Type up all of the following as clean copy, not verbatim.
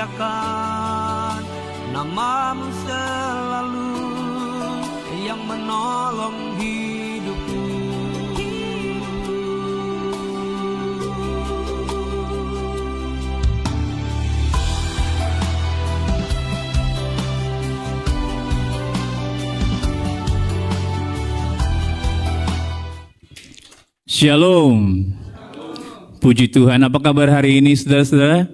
muliakan nama-Mu selalu yang menolong hidupku. Shalom. Puji Tuhan, apa kabar hari ini saudara-saudara?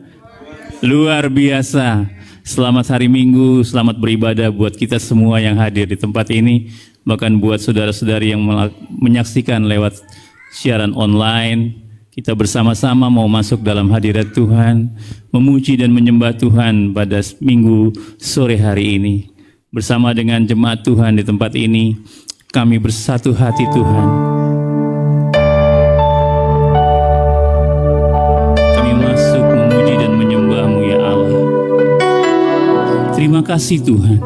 Luar biasa. Selamat hari Minggu, selamat beribadah buat kita semua yang hadir di tempat ini. Bahkan buat saudara-saudari yang menyaksikan lewat siaran online. Kita bersama-sama mau masuk dalam hadirat Tuhan, memuji dan menyembah Tuhan pada Minggu sore hari ini. Bersama dengan jemaat Tuhan di tempat ini, kami bersatu hati Tuhan. Terima kasih Tuhan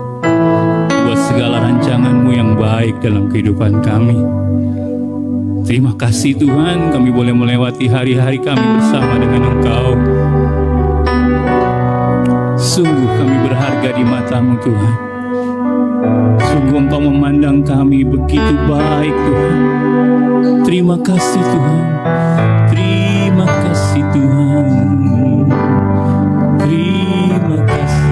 buat segala rancangan-Mu yang baik dalam kehidupan kami. Terima kasih Tuhan, kami boleh melewati hari-hari kami bersama dengan Engkau. Sungguh kami berharga di mata-Mu Tuhan. Sungguh Engkau memandang kami begitu baik Tuhan. Terima kasih Tuhan. Terima kasih Tuhan. Terima kasih.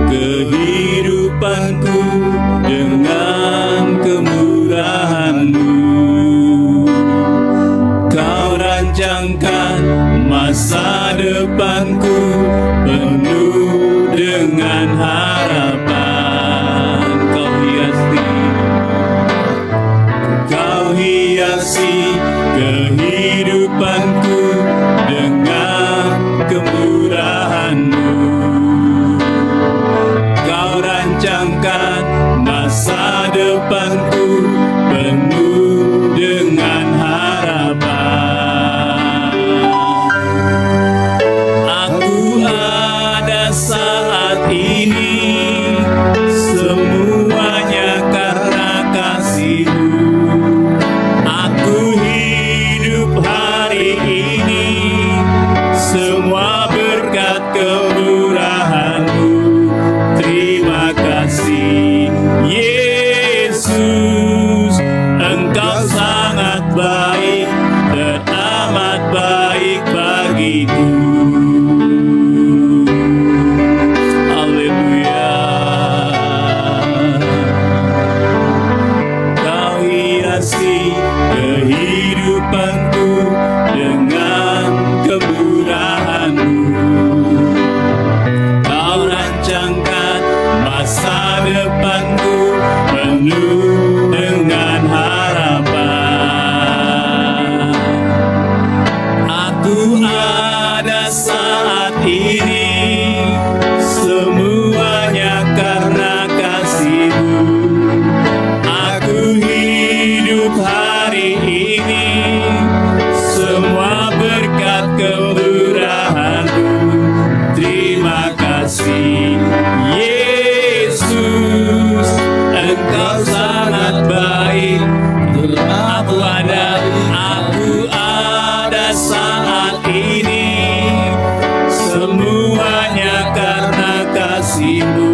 Kehidupanku dengan kemurahan-Mu, Kau rancangkan masa depanku penuh dengan harapan. Kau hiasi kehidupanku dengan kemurahan-Mu, rancangkan masa depanku penuh dengan harapan. Aku ada saat ini, semuanya karena kasih-Mu. Aku hidup hari ini, semua berkat kemurahan-Mu. Terima kasih Yesus, Engkau sangat baik dan amat baik bagiku. Haleluya. Kau hiasi kehidupanku dengan kemurahan-Mu. Kau rancangkan masa depanku penuh dengan harapan. Aku ada saat ini, semuanya karena kasih-Mu. Aku hidup hari ini, semua berkat kemurahan-Mu. Terima kasih Yesus, Engkau sangat baik. Aku ada saat ini, semuanya karena kasih-Mu.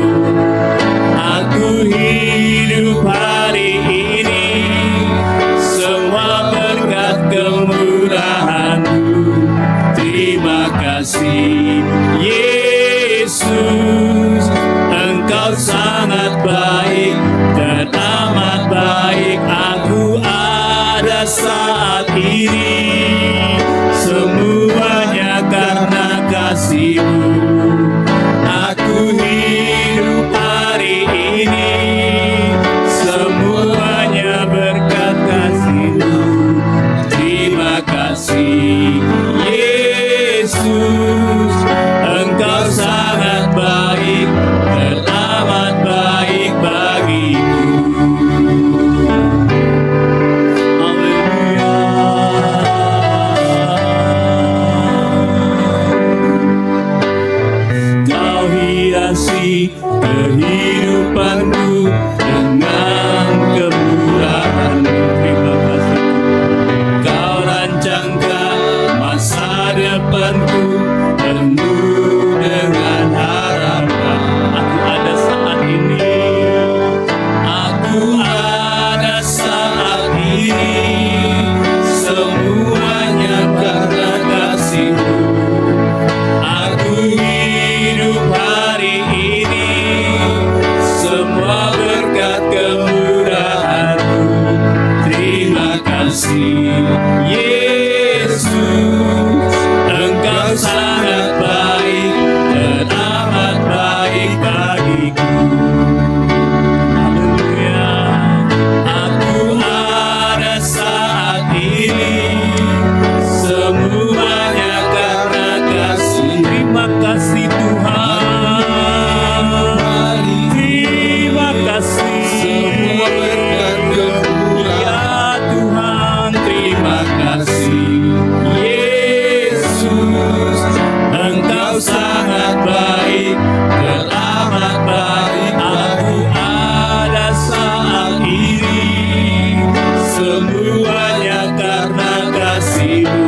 Aku hidup hari ini, semua berkat kemurahan-Mu. Terima kasih Yesus, Engkau sangat baik dan amat baik. Aku ada saat ini, semuanya karena kasih-Mu. Aku hidup hari ini, semuanya berkat kasih-Mu. Terima kasih Yesus, kehidupanku penuh dengan harapan. Aku ada saat ini, aku ada saat ini, semuanya karena kasih-Mu. Aku hidup hari ini, semua berkat kemurahan-Mu. Terima kasih Yesus, Engkau sangat baik dan amat baik bagiku. Haleluya. Aku ada saat ini, semuanya karena kasih. Terima kasih Tuhan, terima kasih. Semua berkat kemurahan Tuhan, terima kasih Yesus, Engkau sangat baik dan amat baik. Aku ada saat ini, semuanya karena kasih-Mu.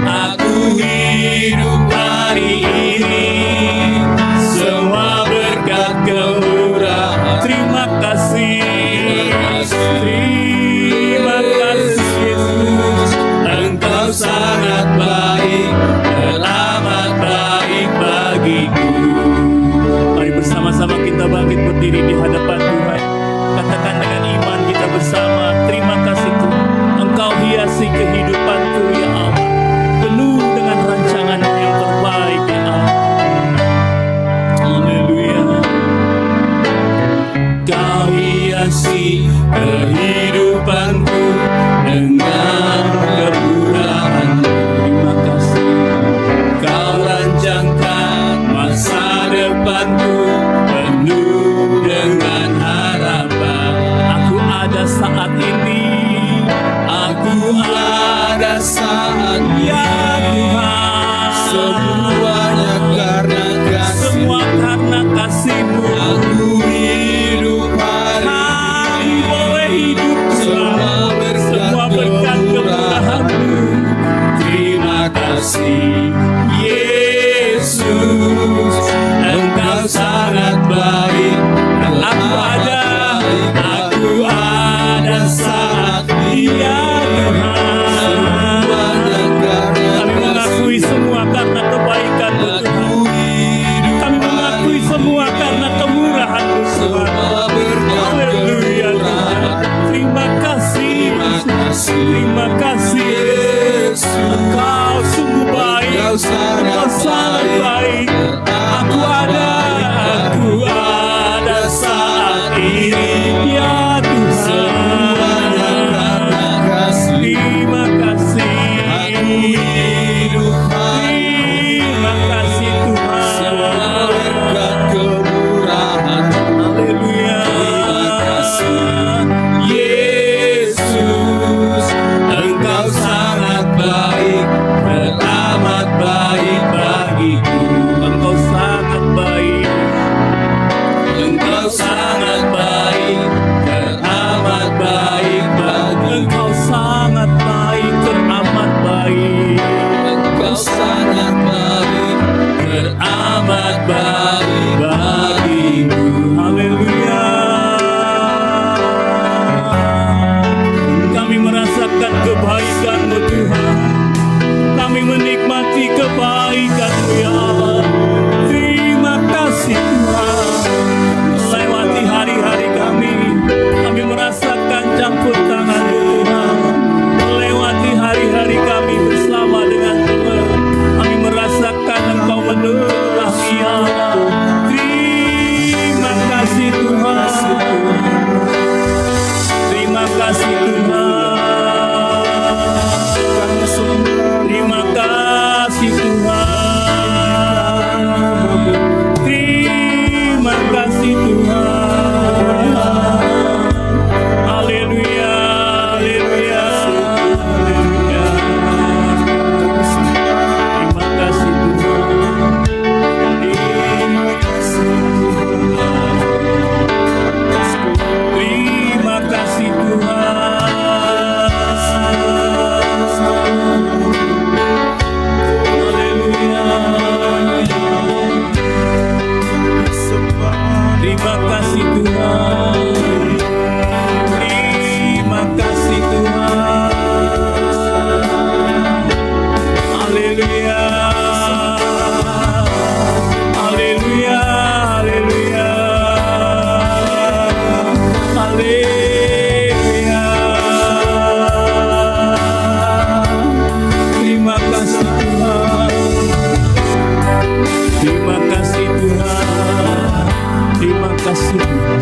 Aku hidup hari ini, semua berkat kemurahan. Terima kasih, terima kasih Yesus, Engkau sangat baik dan amat baik bagiku. Mari bersama-sama kita bangkit berdiri di hadapan Tuhan. Katakan dengan iman kita bersama, terima kasih Tuhan, Engkau hiasi kehidupanku ya Allah, penuh dengan rancangan-Mu yang terbaik ya Allah. Haleluya. Kau hiasi kehidupanku dengan kemurahan-Mu. Terima kasih. Kau rancangkan masa depanku penuh dengan harapan. Aku ada saat ini, aku ada saat ya Tuhan. Semuanya karena kasih, semua karena kasih-Mu. Aku hidup hari ini, boleh hidup semua berkat kemurahan-Mu. Terima kasih Yesus, Engkau sangat baik. Aku ada saat ini Tuhan. Kami mengakui semua karena kebaikan-Mu Tuhan. Kami mengakui semua karena kemurahan-Mu Tuhan. Haleluya Tuhan. Terima kasih, terima kasih Engkau sungguh baik, Engkau sangat baik. Aku ada saat ini ya Tuhan. Terima kasih, terima kasih Tuhan. Haleluya. Yesus, Engkau sangat baik dan amat baik bagiku. Engkau sangat baik, Engkau sangat baik dan amat baik bagiku. Engkau sangat baik dan amat baik. Engkau sangat baik dan amat baik bagiku. Haleluya. Kami merasakan kebaikan-Mu Tuhan. Kami menikmati kebaikan-Mu ya Allah. Terima kasih Tuhan. Melewati hari-hari kami merasakan campur tangan-Mu Tuhan. Melewati hari-hari kami bersama dengan Tuhan, kami merasakan Engkau menolong ya Allah. Terima kasih Tuhan. Terima kasih Tuhan. Terima kasih Tuhan. Terima kasih haleluya, haleluya, haleluya, haleluya. Terima kasih Tuhan, terima kasih Tuhan, terima kasih Tuhan,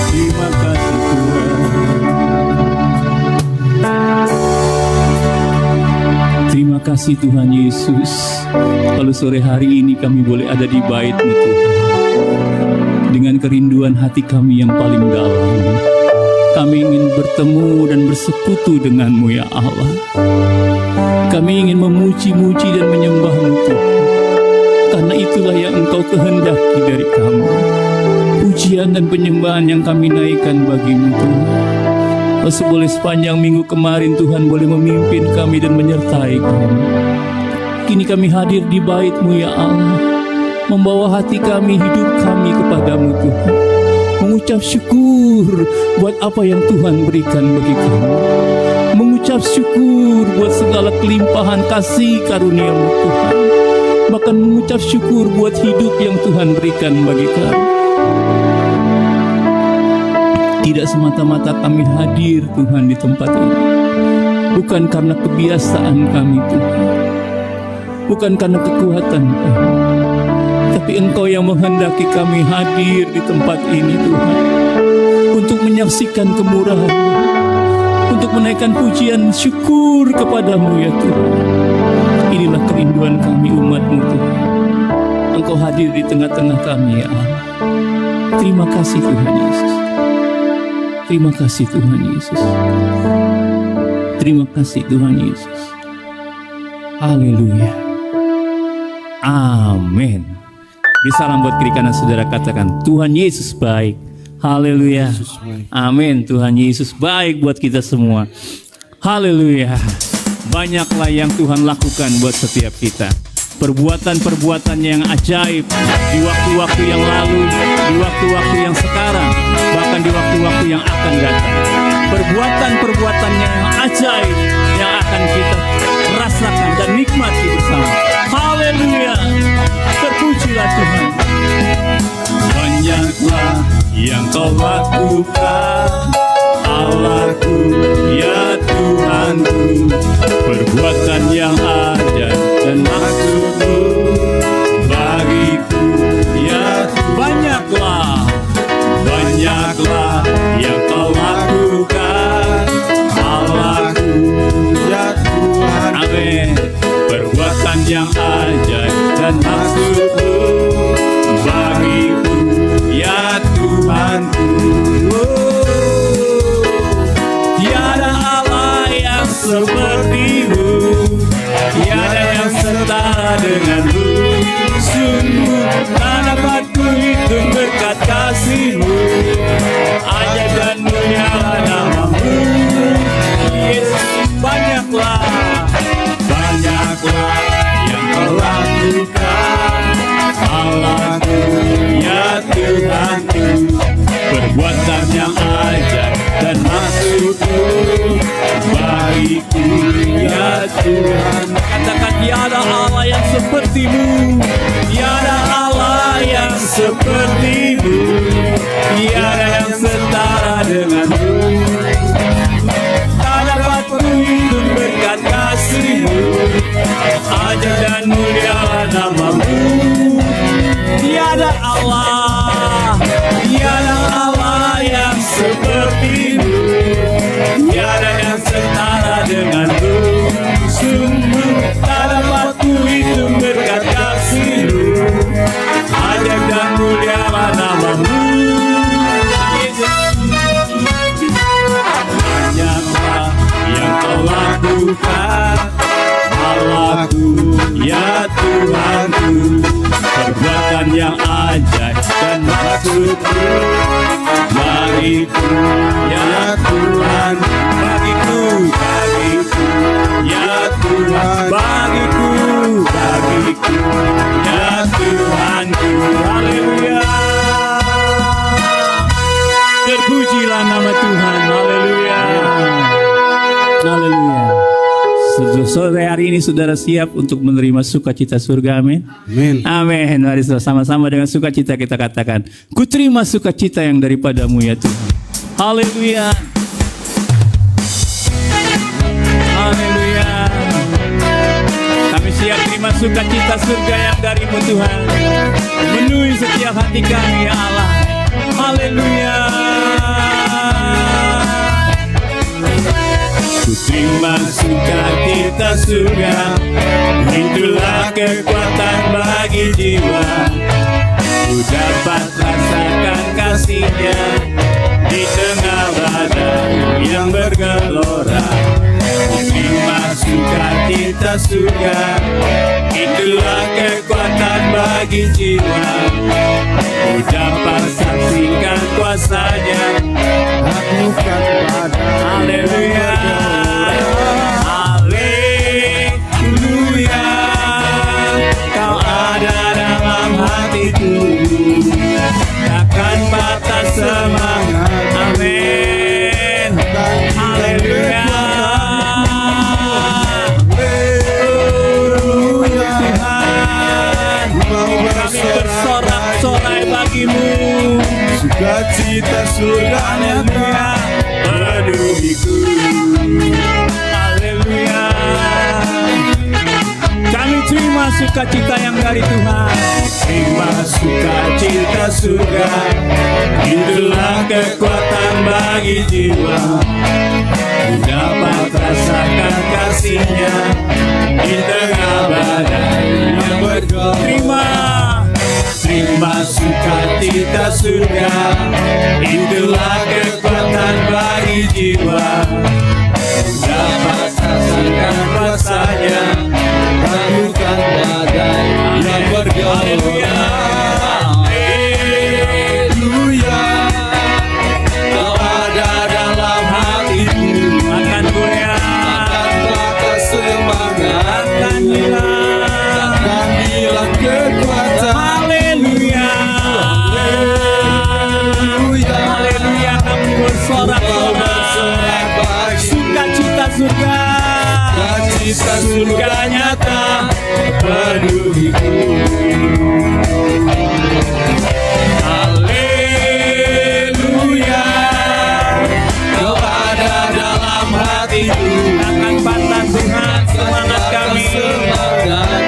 terima kasih Tuhan. Terima kasih Tuhan Yesus. Kalau sore hari ini kami boleh ada di bait-Mu Tuhan, dengan kerinduan hati kami yang paling dalam, kami ingin bertemu dan bersekutu dengan-Mu ya Allah. Kami ingin memuji-muji dan menyembah-Mu Tuhan, karena itulah yang Engkau kehendaki dari kami. Pujian dan penyembahan yang kami naikkan bagi-Mu Tuhan. Boleh sepanjang minggu kemarin Tuhan boleh memimpin kami dan menyertai kami. Kini kami hadir di bait-Mu ya Allah, membawa hati kami, hidup kami kepadamu Tuhan, mengucap syukur buat apa yang Tuhan berikan bagi kami, mengucap syukur buat segala kelimpahan kasih karunia-Mu Tuhan, bahkan mengucap syukur buat hidup yang Tuhan berikan bagi kami. Tidak semata-mata kami hadir Tuhan di tempat ini bukan karena kebiasaan kami Tuhan, bukan karena kekuatan kami, tapi Engkau yang menghendaki kami hadir di tempat ini Tuhan, untuk menyaksikan kemurahan-Mu, untuk menaikkan pujian syukur kepadamu ya Tuhan. Inilah kerinduan kami umat-Mu Tuhan, Engkau hadir di tengah-tengah kami ya Allah. Terima kasih Tuhan Yesus. Terima kasih Tuhan Yesus. Terima kasih Tuhan Yesus. Haleluya. Amin. Beri salam buat kiri kanan saudara, katakan Tuhan Yesus baik. Haleluya. Amin. Tuhan Yesus baik buat kita semua. Haleluya. Banyaklah yang Tuhan lakukan buat setiap kita. Perbuatan-perbuatan yang ajaib di waktu-waktu yang lalu, di waktu-waktu yang sekarang, bahkan di waktu-waktu yang akan datang. Perbuatan-perbuatannya yang ajaib yang akan kita rasakan dan nikmati bersama. Haleluya. Terpujilah Tuhan. Banyaklah yang Kau lakukan, Allahku ya Tuhanku, perbuatan yang ajaib dan maksud-Mu bagiku ya Tuhan. Banyaklah yang Kau lakukan, Allahku ya Tuhan. Amin. Perbuatan yang ajaib dan maksud-Mu bagiku ya Tuhanku. Tiada Allah yang seperti-Mu, tiada yang setara dengan-Mu. Sungguh tak dapat ku hitung berkat kasih-Mu, ajaib dan mulia nama-Mu. Yesus, banyaklah yang Kau lakukan, Allahku ya Tuhanku, perbuatan yang ajaib dan maksud-Mu bagiku ya Tuhan. Katakan tiada Allah yang seperti-Mu, tiada Allah yang seperti-Mu, tiada yang setara dengan-Mu. Tak dapat ku hitung berkat kasih-Mu, ajaib dan mulia nama-Mu. Tiada Allah yang seperti-Mu, tiada yang setara dengan-Mu. Sungguh tak dapat ku hitung berkat kasih-Mu, ajaib dan mulia nama-Mu. Banyaklah yang Kau lakukan, Allahku ya Tuhanku, perbuatan yang ajaib dan maksud-Mu bagiku ya Tuhan. Bagiku ya Tuhan. Bagiku ya Tuhanku. Haleluya. Terpujilah nama Tuhan. Haleluya. Haleluya. Sore hari ini saudara siap untuk menerima sukacita surga, amin? Amin. Amin. Mari sama-sama dengan sukacita kita katakan, ku terima sukacita yang daripadamu ya Tuhan. Haleluya. Haleluya. Kami siap terima sukacita surga yang darimu Tuhan. Memenuhi setiap hati kami ya Allah. Haleluya. Ku terima sukacita surga, itulah kekuatan bagi jiwa. Ku dapat rasakan kasih-Nya di tengah badai yang bergelora. Ku terima sukacita surga, itulah kekuatan bagi jiwa. Ku dapat saksikan kuasa-Nya, Taklukan badai. haleluya. Haleluya. Kau ada dalam hatiku, takkan patah semangat. Amin. Haleluya. Tuhan, kami bersorak-sorai bagimu. Sukacita surga nyata Penuhiku. Haleluya. Kami terima sukacita yang dari Tuhan. Terima sukacita surga, itulah kekuatan bagi jiwa. Ku dapat rasakan kasih-Nya di tengah badai yang bergelora. Terima sukacita surga, itulah kekuatan bagi jiwa. Ku dapat rasakan rasanya, taklukan badai yang bergelora. Haleluya. Kau ada dalam hatiku, akan goyah, akan patah semangat, akan hilang kekuatan. Haleluya. Haleluya. Kami bersorak-sorai sukacita surga. Sukacita surga nyata penuhiku. Haleluya. Kau ada dalam hatiku, takkan patah Tuhan semangat kami,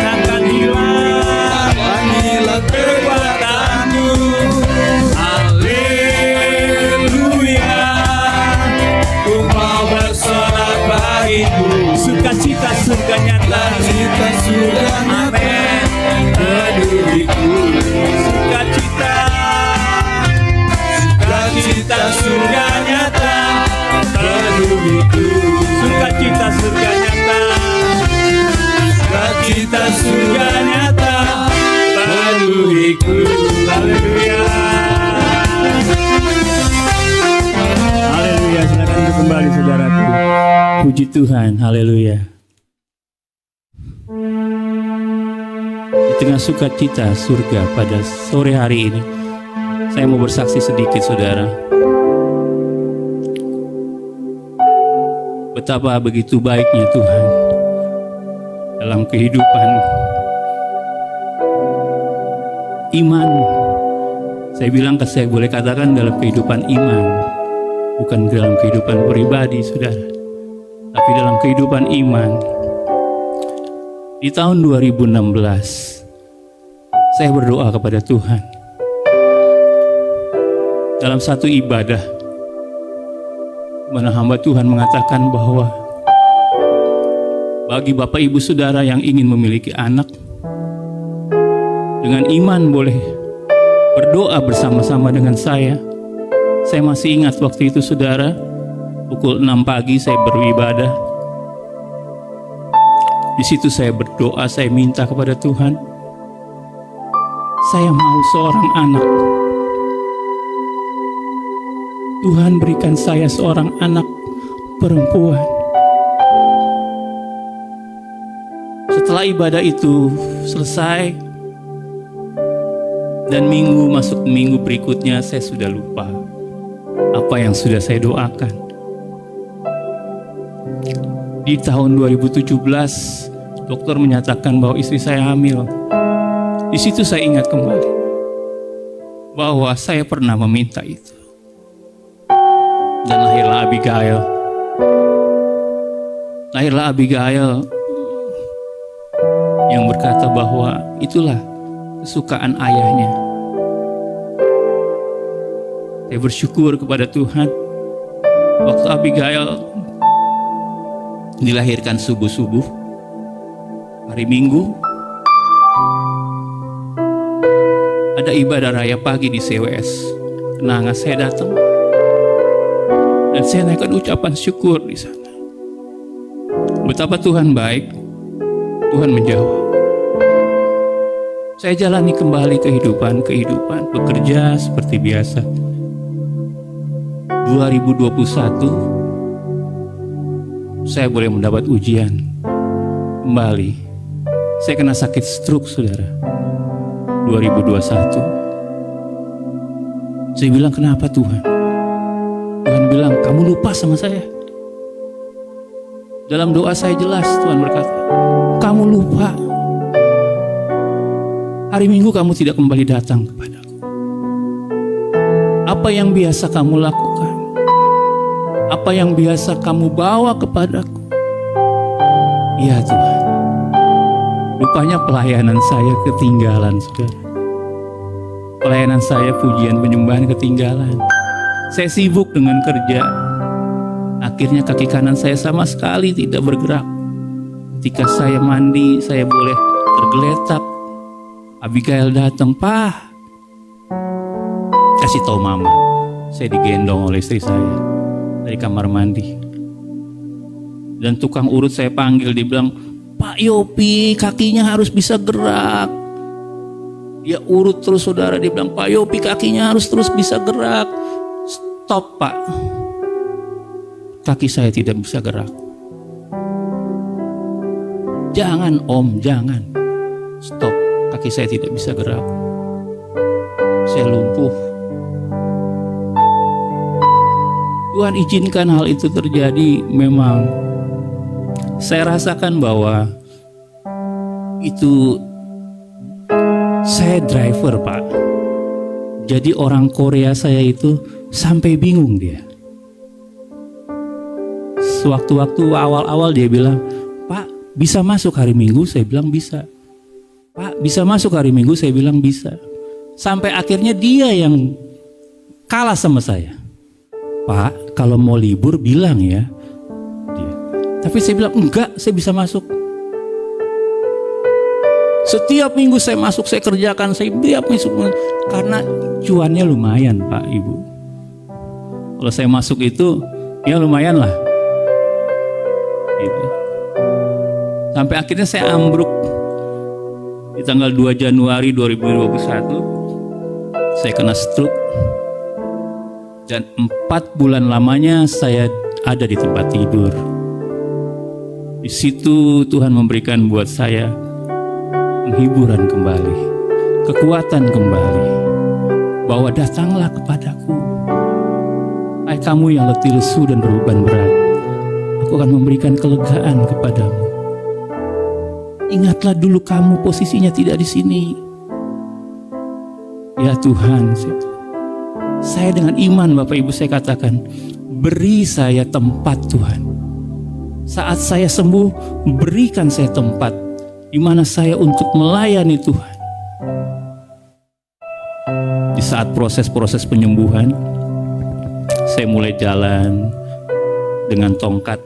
takkan hilang kekuatan-Mu. Haleluya. Ku mau bersorak bagimu, sukacita surga nyata. Sukacita surga nyata penuhiku. Sukacita, sukacita surga nyata penuhiku. Sukacita surga nyata, sukacita surga nyata penuhiku. Haleluya. Haleluya. Silakan duduk kembali saudaraku. Puji Tuhan. Haleluya. Di tengah sukacita surga pada sore hari ini, saya mau bersaksi sedikit saudara. Betapa begitu baiknya Tuhan dalam kehidupan iman. Saya bilang, saya boleh katakan dalam kehidupan iman, bukan dalam kehidupan pribadi saudara, tapi dalam kehidupan iman. Di tahun 2016 saya berdoa kepada Tuhan dalam satu ibadah, mana hamba Tuhan mengatakan bahwa bagi Bapak Ibu Saudara yang ingin memiliki anak, dengan iman boleh berdoa bersama-sama dengan saya. Saya masih ingat waktu itu saudara, pukul 6 pagi saya beribadah. Di situ saya berdoa, saya minta kepada Tuhan, saya mau seorang anak. Tuhan berikan saya seorang anak perempuan. Setelah ibadah itu selesai dan minggu masuk minggu berikutnya, saya sudah lupa apa yang sudah saya doakan. Di tahun 2017 Dokter menyatakan bahwa istri saya hamil. Di situ saya ingat kembali bahwa saya pernah meminta itu. Dan lahirlah Abigail. Lahirlah Abigail yang berkata bahwa itulah kesukaan ayahnya. Saya bersyukur kepada Tuhan. Waktu Abigail dilahirkan subuh-subuh, hari Minggu, ada ibadah raya pagi di CWS. Kenanga saya datang dan saya naikkan ucapan syukur di sana. Betapa Tuhan baik, Tuhan menjawab. Saya jalani kembali kehidupan, bekerja seperti biasa. 2021 saya boleh mendapat ujian kembali. Saya kena sakit stroke, saudara. 2021 saya bilang, kenapa Tuhan? Tuhan bilang, kamu lupa sama saya. Dalam doa saya jelas Tuhan berkata, kamu lupa. Hari Minggu kamu tidak kembali datang kepadaku. Apa yang biasa kamu lakukan? Apa yang biasa kamu bawa kepadaku? Ya Tuhan, rupanya pelayanan saya ketinggalan, saudara. Pelayanan saya, pujian penyembahan ketinggalan. Saya sibuk dengan kerja. Akhirnya kaki kanan saya sama sekali tidak bergerak. Ketika saya mandi, saya boleh tergeletak. Abigail datang, "Pak, kasih tahu mama." Saya digendong oleh istri saya dari kamar mandi. Dan tukang urut saya panggil, dia bilang, "Pak Yopi, kakinya harus bisa gerak." Dia urut terus, saudara. Dia bilang, "Pak Yopi, kakinya harus terus bisa gerak." Stop, Pak. Kaki saya tidak bisa gerak. Jangan, Om, jangan. Stop, kaki saya tidak bisa gerak. Saya lumpuh. Tuhan izinkan hal itu terjadi. Memang saya rasakan bahwa itu saya driver, Pak. Jadi orang Korea saya itu sampai bingung dia. Sewaktu-waktu awal-awal dia bilang, "Pak, bisa masuk hari Minggu?" Saya bilang bisa. "Pak, bisa masuk hari Minggu?" Saya bilang bisa. Sampai akhirnya dia yang kalah sama saya. "Pak, kalau mau libur bilang ya." Dia. Tapi saya bilang, "Enggak, saya bisa masuk." Setiap minggu saya masuk, saya kerjakan, saya tiap minggu, karena cuannya lumayan, Pak, Ibu. Kalau saya masuk itu, ya lumayan lah. Gitu. Sampai akhirnya saya ambruk. Di tanggal 2 Januari 2021, saya kena stroke. Dan 4 bulan lamanya saya ada di tempat tidur. Di situ Tuhan memberikan buat saya penghiburan kembali, kekuatan kembali, bahwa datanglah kepadaku, hai kamu yang letih lesu dan berbeban berat, aku akan memberikan kelegaan kepadamu. Ingatlah dulu kamu posisinya tidak di sini. Ya Tuhan, saya dengan iman, Bapak Ibu, saya katakan, beri saya tempat Tuhan. Saat saya sembuh, berikan saya tempat di mana saya untuk melayani Tuhan. Di saat proses-proses penyembuhan, saya mulai jalan dengan tongkat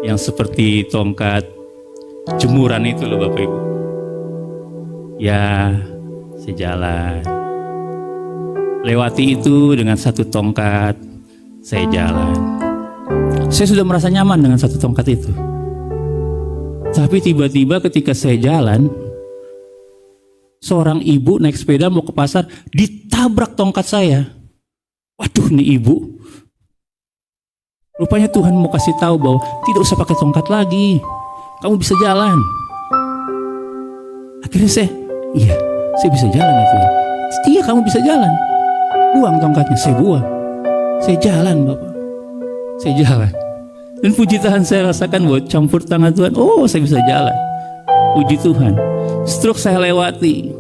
yang seperti tongkat jemuran itu loh, Bapak Ibu. Ya, saya jalan. Lewati itu dengan satu tongkat, saya jalan. Saya sudah merasa nyaman dengan satu tongkat itu. Tapi tiba-tiba ketika saya jalan, seorang ibu naik sepeda mau ke pasar, ditabrak tongkat saya. Waduh, nih ibu. Rupanya Tuhan mau kasih tahu bahwa tidak usah pakai tongkat lagi. Kamu bisa jalan. Akhirnya saya bisa jalan itu. Iya, kamu bisa jalan. Buang tongkatnya, saya buang. Saya jalan, Bapak. Saya jalan. Dan puji Tuhan, saya rasakan bahwa campur tangan Tuhan. Oh, saya bisa jalan. Puji Tuhan, stroke saya lewati.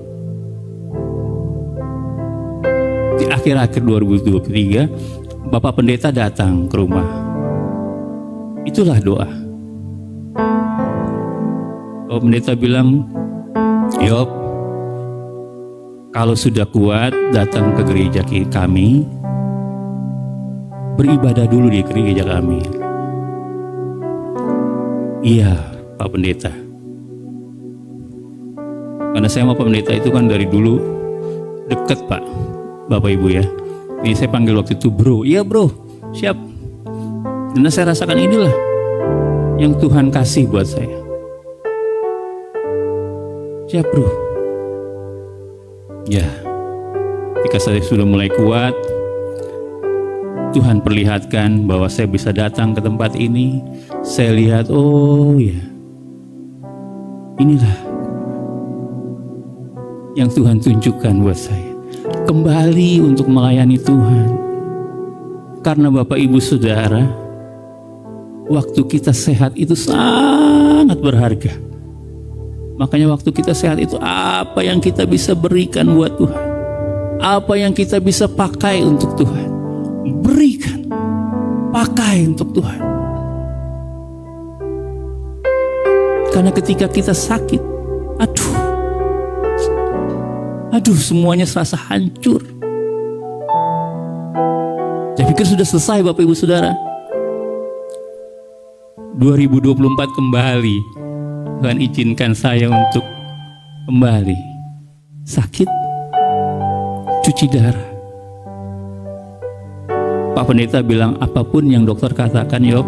Di akhir-akhir 2023, Bapak Pendeta datang ke rumah. Itulah doa. Bapak Pendeta bilang, Yop, kalau sudah kuat datang ke gereja kami, beribadah dulu di gereja kami. Iya, Pak Pendeta. Karena saya sama Pak Pendeta itu kan dari dulu deket, Pak, Bapak Ibu ya. Ini saya panggil waktu itu bro. Iya bro, siap. Karena saya rasakan inilah yang Tuhan kasih buat saya. Siap bro. Ya, ketika saya sudah mulai kuat, Tuhan perlihatkan bahwa saya bisa datang ke tempat ini. Saya lihat, oh ya, inilah yang Tuhan tunjukkan buat saya. Kembali untuk melayani Tuhan. Karena Bapak Ibu Saudara, waktu kita sehat itu sangat berharga. Makanya waktu kita sehat itu apa yang kita bisa berikan buat Tuhan, apa yang kita bisa pakai untuk Tuhan, berikan, pakai untuk Tuhan. Karena ketika kita sakit, aduh semuanya serasa hancur. Saya pikir sudah selesai Bapak Ibu Saudara. 2024 kembali. Tuhan izinkan saya untuk kembali. Sakit, cuci darah. Pak Pendeta bilang, apapun yang dokter katakan, Yop,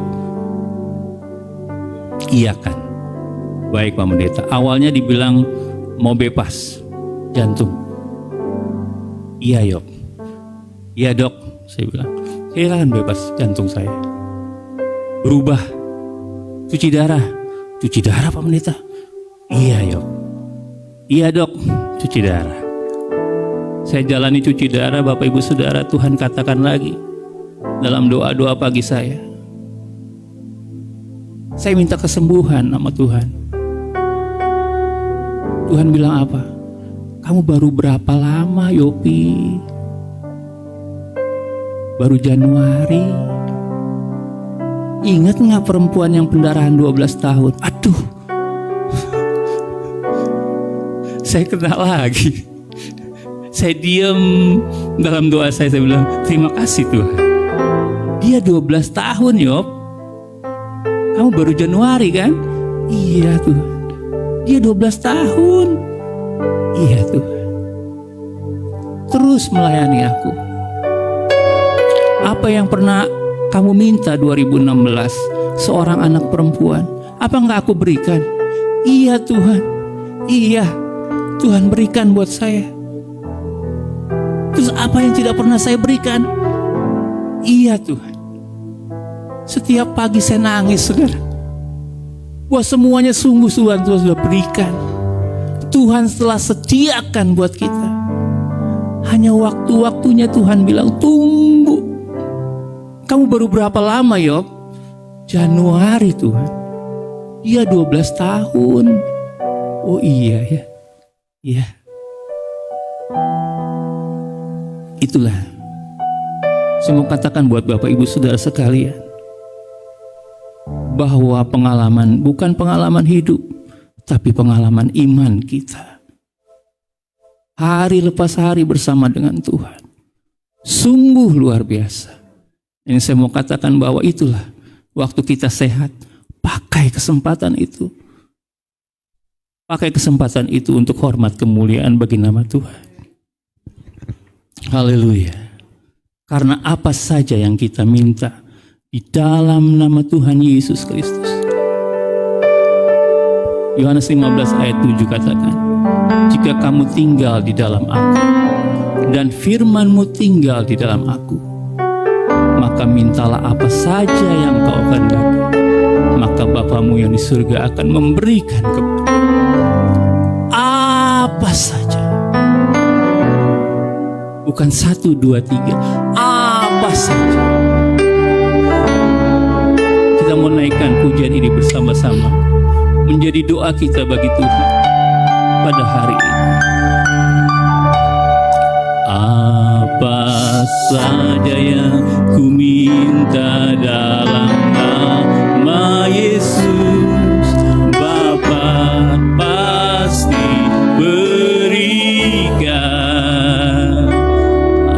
iyakan. Baik Pak Pendeta. Awalnya dibilang mau bebas jantung. Iya Yop. Iya dok, saya bilang. Silakan bebas jantung saya. Berubah. Cuci darah. Cuci darah Pak Pendeta. Iya Yop. Iya dok, cuci darah. Saya jalani cuci darah, Bapak Ibu Saudara. Tuhan katakan lagi dalam doa-doa pagi saya minta kesembuhan sama Tuhan. Tuhan bilang apa? Kamu baru berapa lama Yopi? Baru Januari. Ingat gak perempuan yang pendarahan 12 tahun? Aduh. Saya kenal lagi. Saya diam dalam doa saya bilang, terima kasih Tuhan. Dia 12 tahun Yop. Kamu baru Januari kan? Iya Tuhan. Dia 12 tahun. Iya Tuhan. Terus melayani aku. Apa yang pernah kamu minta 2016, seorang anak perempuan, apa enggak aku berikan? Iya Tuhan. Iya, Tuhan berikan buat saya. Terus apa yang tidak pernah saya berikan? Iya Tuhan. Setiap pagi saya nangis, saudara. Wah, semuanya sungguh-sungguh Tuhan sudah berikan. Tuhan telah sediakan buat kita. Hanya waktu-waktunya Tuhan bilang, tunggu. Kamu baru berapa lama Yob? Januari Tuhan. Iya 12 tahun. Oh iya ya. Iya. Itulah. Saya mau katakan buat Bapak Ibu Saudara sekalian, bahwa pengalaman bukan pengalaman hidup, tapi pengalaman iman kita. Hari lepas hari bersama dengan Tuhan. Sungguh luar biasa. Ini saya mau katakan bahwa itulah waktu kita sehat, pakai kesempatan itu. Pakai kesempatan itu untuk hormat kemuliaan bagi nama Tuhan. Haleluya. Karena apa saja yang kita minta di dalam nama Tuhan Yesus Kristus. Yohanes 15 ayat 7 katakan, jika kamu tinggal di dalam aku dan firman-Mu tinggal di dalam aku, maka mintalah apa saja yang kau kehendaki, maka Bapa-Mu yang di surga akan memberikan kepada apa saja. Bukan 1, 2, 3, apa saja. Kita mau naikkan pujian ini bersama-sama. menjadi doa kita bagi Tuhan pada hari ini. Apa saja yang ku minta dalam nama Yesus, Bapa pasti berikan.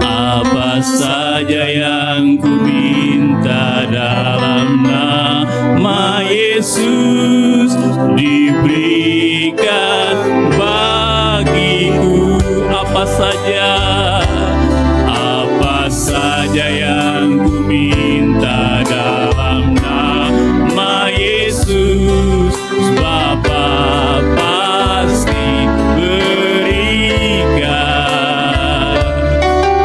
Apa saja yang ku minta dalam nama Yesus diberikan bagiku. Apa saja yang ku minta dalam nama Yesus, Bapa pasti berikan.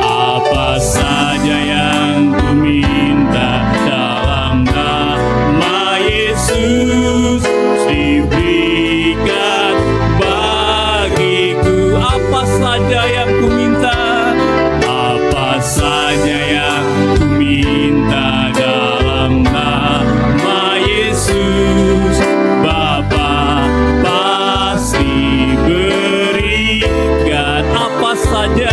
Apa saja yang ku minta dalam nama Yesus diberikan bagiku. Apa saja yang ku minta, apa saja yang ku minta dalam nama Yesus, Bapa pasti berikan. Apa saja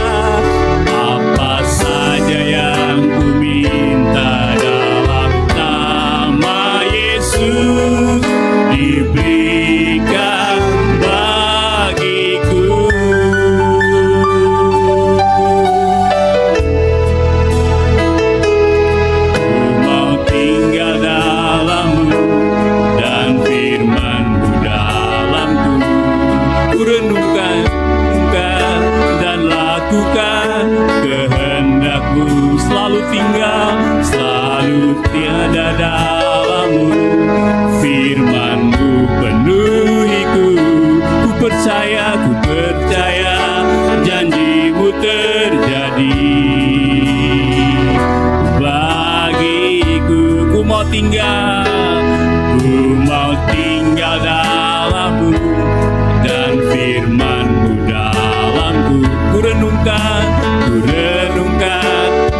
yang ku minta dalam nama Yesus diberikan bagiku. Selalu tinggal, selalu tiada dalam-Mu. Firman-Mu penuhiku, ku percaya, janji-Mu terjadi bagiku. Ku mau tinggal dalam-Mu, dan firman-Mu dalamku. Ku renungkan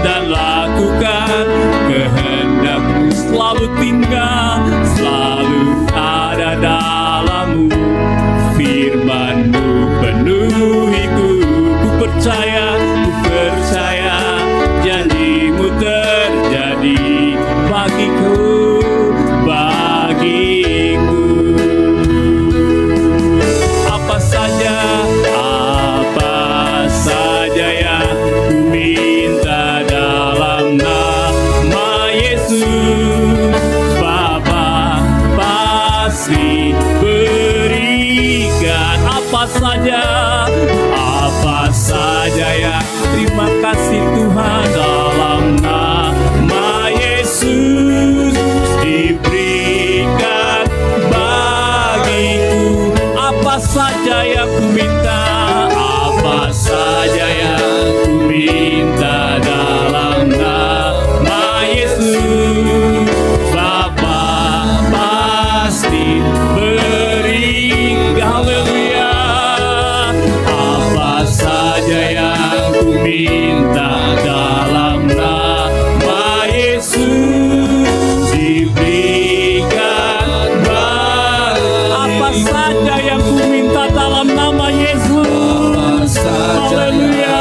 dan lakukan kehendak-Mu. Selalu tinggal, selalu ada dalam-Mu. Firman-Mu penuhiku, ku percaya, janji-Mu terjadi bagiku. Apa saja yang ku minta dalam nama Yesus, Bapa pasti berikan. Apa saja yang, terima kasih Tuhan, dalam nama Yesus diberikan bagiku. Apa saja yang ku minta, apa saja yang ku minta dalam nama Yesus, Bapa pasti berikan. Haleluya. Apa saja yang ku minta dalam nama Yesus diberikan. Apa saja yang ku minta dalam nama Yesus, haleluya.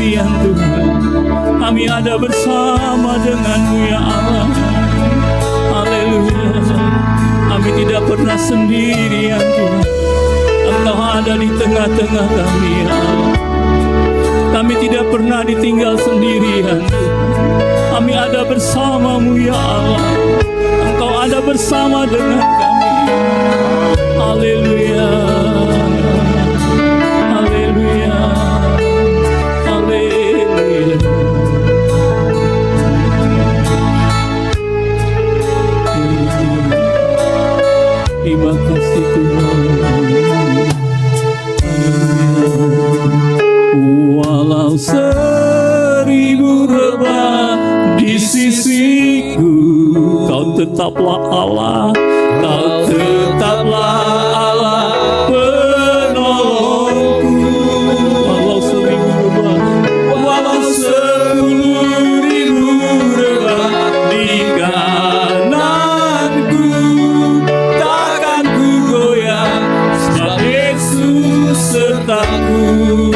sendirian Tuhan. Kami ada bersama dengan-Mu ya Allah. Haleluya. Kami tidak pernah sendirian Tuhan. Engkau ada di tengah-tengah kami ya Allah. Kami tidak pernah ditinggal sendirian Tuhan. Kami ada bersama-Mu ya Allah. Engkau ada bersama dengan kami. Haleluya. Haleluya. Haleluya. Terima kasih Tuhan. Walau seribu rebah di sisiku, Kau tetaplah Allah. Kau tetaplah Allah penolongku. Walau seribu rebah, walau 10.000 rebah di kananku, takkan ku goyah, sebab Yesus sertaku.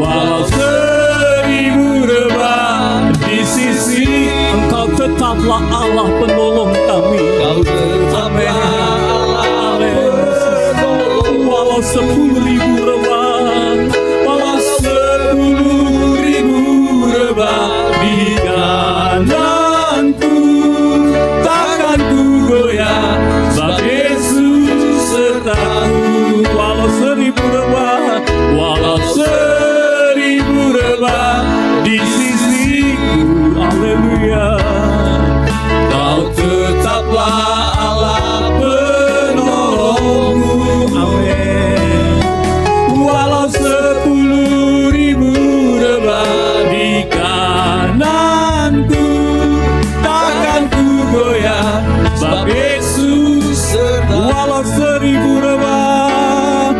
Walau 1000 rebah di sisi, Engkau tetaplah Allah penolong kami. Kau tetaplah Allah penolong. Walau 10.000 rebah, walau 10.000 rebah di kananku, takkan ku goyah, sebab Yesus sertaku. Walau 1000 rebah, walau 1000 rebah di sisiku, haleluya, Kau tetaplah Allah penolongku, amin. Walau 10.000 rebah di kananku, takkan ku goyah, sebab Yesus serta. Walau 1000 rebah,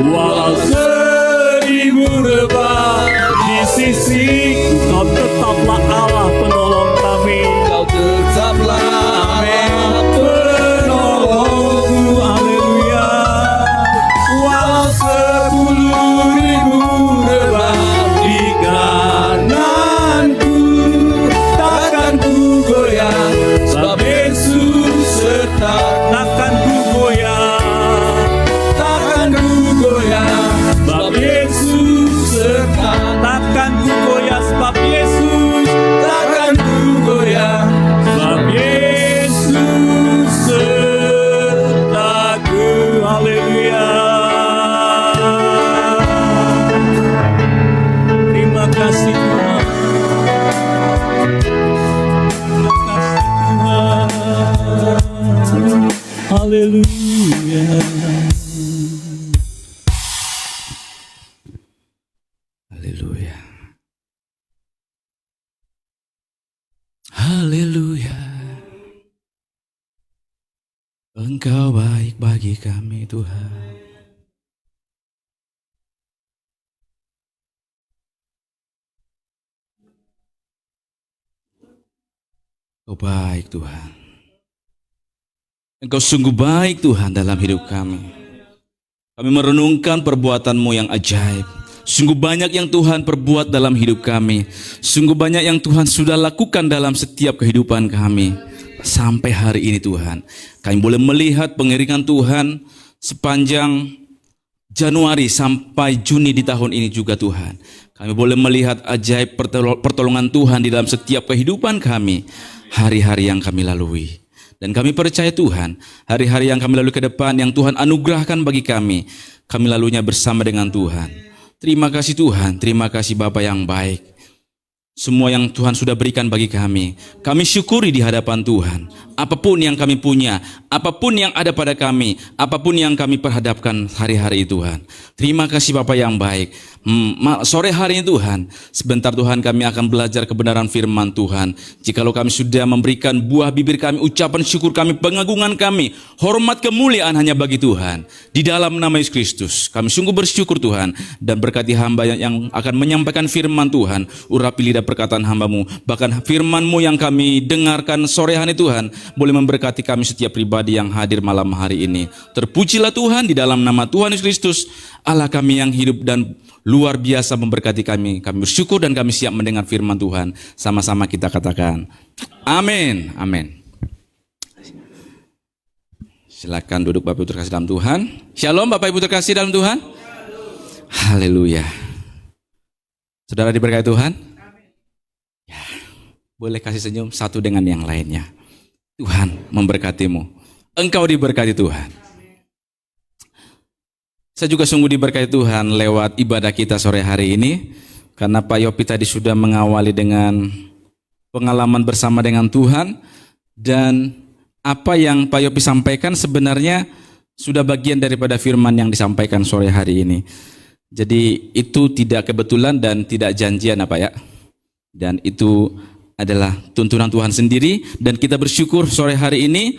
walau 1000 rebah di sisiku, Kau tetaplah Allah penolong kami. Kau tetaplah Allah penolongku, haleluya. Walau 10.000 rebah di kananku, takkan ku goyah, sebab Yesus serta. Takkan ku goyah, takkan ku goyah, sebab Yesus serta. Takkan ku goyah, sebab Yesus. Takkan ku goyah, sebab Yesus sertaku, haleluya. Terima kasih Tuhan. Terima kasih Tuhan. Haleluya. Haleluya. Haleluya. Engkau baik bagi kami Tuhan. Engkau baik Tuhan. Engkau sungguh baik Tuhan dalam hidup kami. Kami merenungkan perbuatan-Mu yang ajaib. Sungguh banyak yang Tuhan perbuat dalam hidup kami. Sungguh banyak yang Tuhan sudah lakukan dalam setiap kehidupan kami. Sampai hari ini Tuhan, kami boleh melihat pengiringan Tuhan sepanjang Januari sampai Juni di tahun ini juga Tuhan. Kami boleh melihat ajaib pertolongan Tuhan di dalam setiap kehidupan kami, hari-hari yang kami lalui. Dan kami percaya Tuhan, hari-hari yang kami lalui ke depan yang Tuhan anugerahkan bagi kami laluinya bersama dengan Tuhan. Terima kasih Tuhan, terima kasih Bapa yang baik. Semua yang Tuhan sudah berikan bagi kami syukuri di hadapan Tuhan. Apapun yang kami punya, apapun yang ada pada kami, apapun yang kami perhadapkan hari-hari Tuhan. Terima kasih Bapa yang baik. Sore hari ini Tuhan, sebentar Tuhan kami akan belajar kebenaran firman Tuhan. Jikalau kami sudah memberikan buah bibir kami, ucapan syukur kami, pengagungan kami, hormat kemuliaan hanya bagi Tuhan. Di dalam nama Yesus Kristus, kami sungguh bersyukur Tuhan. Dan berkati hamba yang akan menyampaikan firman Tuhan. Urapi lidah perkataan hamba-Mu. Bahkan firman-Mu yang kami dengarkan sore hari Tuhan, boleh memberkati kami setiap pribadi yang hadir malam hari ini. Terpujilah Tuhan di dalam nama Tuhan Yesus Kristus, Allah kami yang hidup dan luar biasa memberkati kami. Kami bersyukur dan kami siap mendengar firman Tuhan. Sama-sama kita katakan, amin, amin. Silakan duduk Bapak Ibu terkasih dalam Tuhan. Shalom Bapak Ibu terkasih dalam Tuhan. Haleluya. Saudara diberkati Tuhan? Ya, boleh kasih senyum satu dengan yang lainnya. Tuhan memberkatimu. Engkau diberkati Tuhan. Saya juga sungguh diberkati Tuhan lewat ibadah kita sore hari ini. Karena Pak Yopi tadi sudah mengawali dengan pengalaman bersama dengan Tuhan. Dan apa yang Pak Yopi sampaikan sebenarnya sudah bagian daripada firman yang disampaikan sore hari ini. Jadi itu tidak kebetulan dan tidak janjian apa ya. Dan itu adalah tuntunan Tuhan sendiri. Dan kita bersyukur sore hari ini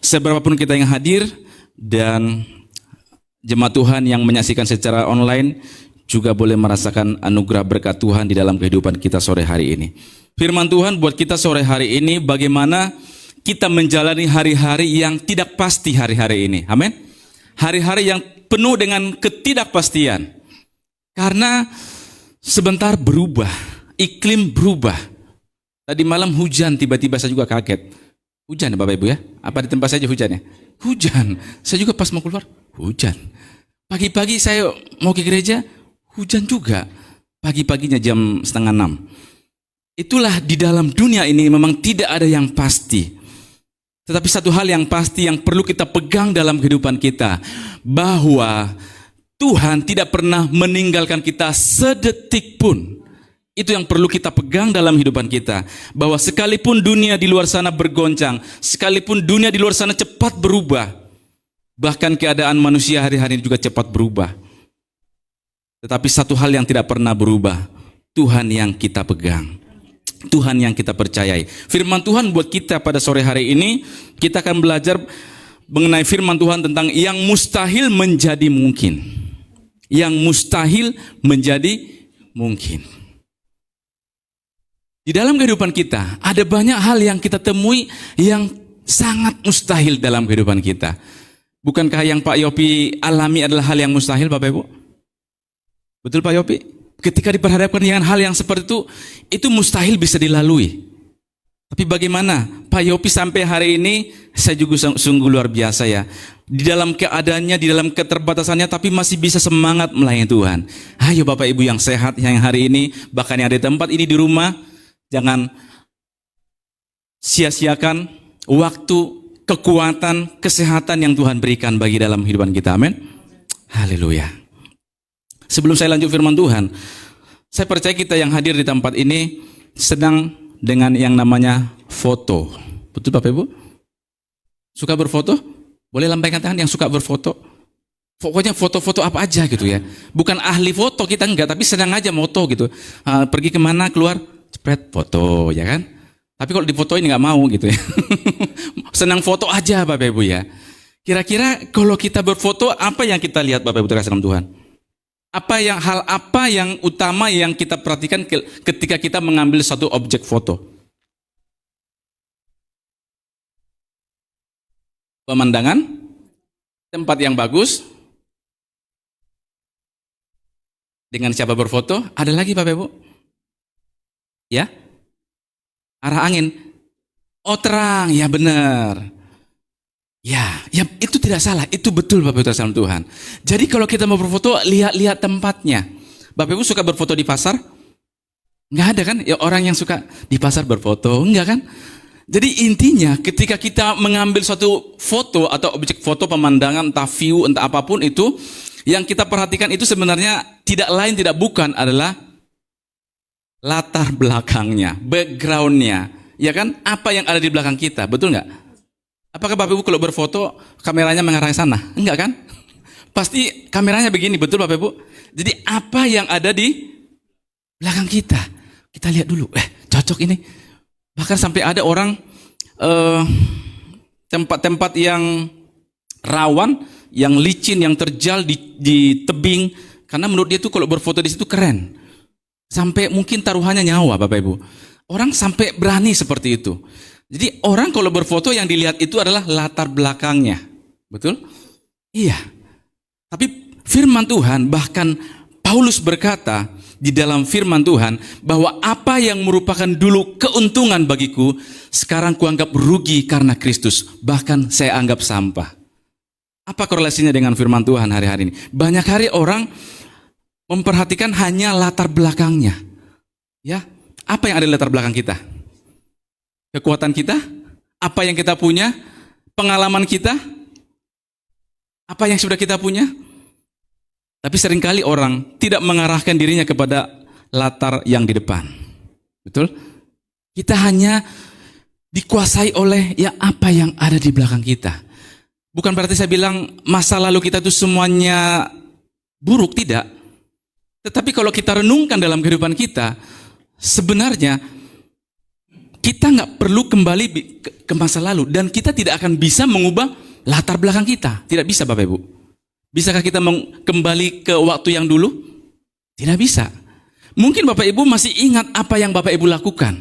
seberapapun kita yang hadir dan jemaat Tuhan yang menyaksikan secara online juga boleh merasakan anugerah berkat Tuhan di dalam kehidupan kita sore hari ini. Firman Tuhan buat kita sore hari ini bagaimana kita menjalani hari-hari yang tidak pasti hari-hari ini. Amin. Hari-hari yang penuh dengan ketidakpastian. Karena sebentar berubah, iklim berubah. Tadi malam hujan, tiba-tiba saya juga kaget. Hujan ya Bapak Ibu ya? Apa di tempat saja hujannya? Hujan. Saya juga pas mau keluar, hujan. Pagi-pagi saya mau ke gereja, hujan juga. Pagi-paginya jam 5:30. Itulah di dalam dunia ini memang tidak ada yang pasti. Tetapi satu hal yang pasti yang perlu kita pegang dalam kehidupan kita. Bahwa Tuhan tidak pernah meninggalkan kita sedetik pun. Itu yang perlu kita pegang dalam kehidupan kita. Bahwa sekalipun dunia di luar sana bergoncang, sekalipun dunia di luar sana cepat berubah, bahkan keadaan manusia hari-hari ini juga cepat berubah. Tetapi satu hal yang tidak pernah berubah, Tuhan yang kita pegang. Tuhan yang kita percayai. Firman Tuhan buat kita pada sore hari ini, kita akan belajar mengenai firman Tuhan tentang yang mustahil menjadi mungkin. Yang mustahil menjadi mungkin. Di dalam kehidupan kita, ada banyak hal yang kita temui yang sangat mustahil dalam kehidupan kita. Bukankah yang Pak Yopi alami adalah hal yang mustahil Bapak Ibu? Betul Pak Yopi? Ketika diperhadapkan dengan hal yang seperti itu mustahil bisa dilalui. Tapi bagaimana Pak Yopi sampai hari ini, saya juga sungguh luar biasa ya. Di dalam keadaannya, di dalam keterbatasannya, tapi masih bisa semangat melayani Tuhan. Ayo Bapak Ibu yang sehat, yang hari ini, bahkan yang ada di tempat ini di rumah, jangan sia-siakan waktu, kekuatan, kesehatan yang Tuhan berikan bagi dalam kehidupan kita. Amin. Haleluya. Sebelum saya lanjut firman Tuhan, saya percaya kita yang hadir di tempat ini sedang dengan yang namanya foto. Betul Bapak Ibu? Suka berfoto? Boleh lambaikan tangan yang suka berfoto. Pokoknya foto-foto apa aja gitu ya. Bukan ahli foto kita enggak, tapi sedang aja moto gitu. Pergi kemana keluar, cepet foto ya kan. Tapi kalau difotoin nggak mau gitu ya. Senang foto aja Bapak Ibu ya. Kira-kira kalau kita berfoto apa yang kita lihat Bapak Ibu terkasih dalam Tuhan? Hal apa yang utama yang kita perhatikan ketika kita mengambil satu objek foto? Pemandangan, tempat yang bagus. Dengan siapa berfoto? Ada lagi Bapak Ibu? Ya? Arah angin. Oh terang, ya benar. Ya itu tidak salah, itu betul Bapak Ibu terkasih Tuhan. Jadi kalau kita mau berfoto, lihat tempatnya. Bapak Ibu suka berfoto di pasar? Enggak ada kan? Ya orang yang suka di pasar berfoto, enggak kan? Jadi intinya ketika kita mengambil suatu foto atau objek foto pemandangan, entah view, entah apapun itu, yang kita perhatikan itu sebenarnya tidak lain tidak bukan adalah latar belakangnya, backgroundnya, ya kan? Apa yang ada di belakang kita, betul nggak? Apakah Bapak Ibu kalau berfoto kameranya mengarah ke sana? Enggak kan? Pasti kameranya begini, betul Bapak Ibu? Jadi apa yang ada di belakang kita? Kita lihat dulu, cocok ini. Bahkan sampai ada orang tempat-tempat yang rawan, yang licin, yang terjal di tebing, karena menurut dia tuh kalau berfoto di situ keren. Sampai mungkin taruhannya nyawa Bapak Ibu. Orang sampai berani seperti itu. Jadi orang kalau berfoto yang dilihat itu adalah latar belakangnya. Betul? Iya. Tapi firman Tuhan bahkan Paulus berkata di dalam firman Tuhan bahwa apa yang merupakan dulu keuntungan bagiku, sekarang kuanggap rugi karena Kristus, bahkan saya anggap sampah. Apa korelasinya dengan firman Tuhan hari-hari ini? Banyak hari orang memperhatikan hanya latar belakangnya. Ya, apa yang ada di latar belakang kita? Kekuatan kita? Apa yang kita punya? Pengalaman kita? Apa yang sudah kita punya? Tapi seringkali orang tidak mengarahkan dirinya kepada latar yang di depan. Betul? Kita hanya dikuasai oleh ya apa yang ada di belakang kita. Bukan berarti saya bilang masa lalu kita itu semuanya buruk, tidak. Tetapi kalau kita renungkan dalam kehidupan kita, sebenarnya kita nggak perlu kembali ke masa lalu. Dan kita tidak akan bisa mengubah latar belakang kita. Tidak bisa Bapak Ibu. Bisakah kita kembali ke waktu yang dulu? Tidak bisa. Mungkin Bapak Ibu masih ingat apa yang Bapak Ibu lakukan.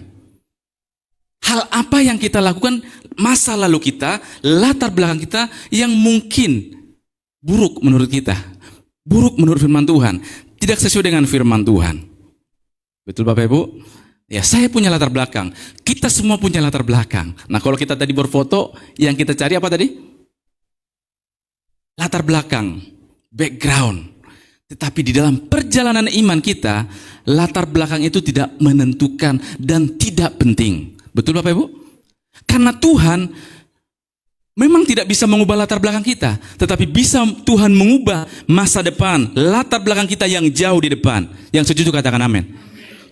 Hal apa yang kita lakukan masa lalu kita, latar belakang kita yang mungkin buruk menurut kita. Buruk menurut firman Tuhan. Tidak sesuai dengan firman Tuhan. Betul Bapak Ibu? Ya, saya punya latar belakang. Kita semua punya latar belakang. Nah, kalau kita tadi berfoto, yang kita cari apa tadi? Latar belakang, background. Tetapi di dalam perjalanan iman kita, latar belakang itu tidak menentukan dan tidak penting. Betul Bapak Ibu? Karena Tuhan memang tidak bisa mengubah latar belakang kita, tetapi bisa Tuhan mengubah masa depan, latar belakang kita yang jauh di depan. Yang setuju katakan amin.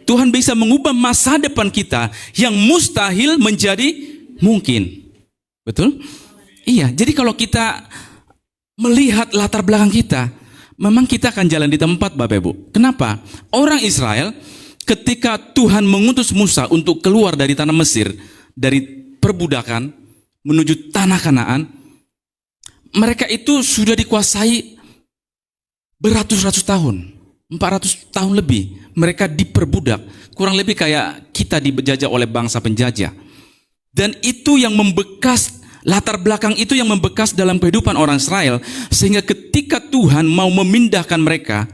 Tuhan bisa mengubah masa depan kita yang mustahil menjadi mungkin. Betul? Iya, jadi kalau kita melihat latar belakang kita, memang kita akan jalan di tempat Bapak Ibu. Kenapa? Orang Israel ketika Tuhan mengutus Musa untuk keluar dari tanah Mesir, dari perbudakan menuju tanah Kanaan, mereka itu sudah dikuasai beratus-ratus tahun, 400 tahun lebih. Mereka diperbudak, kurang lebih kayak kita dijajah oleh bangsa penjajah. Dan itu yang membekas, latar belakang itu yang membekas dalam kehidupan orang Israel, sehingga ketika Tuhan mau memindahkan mereka,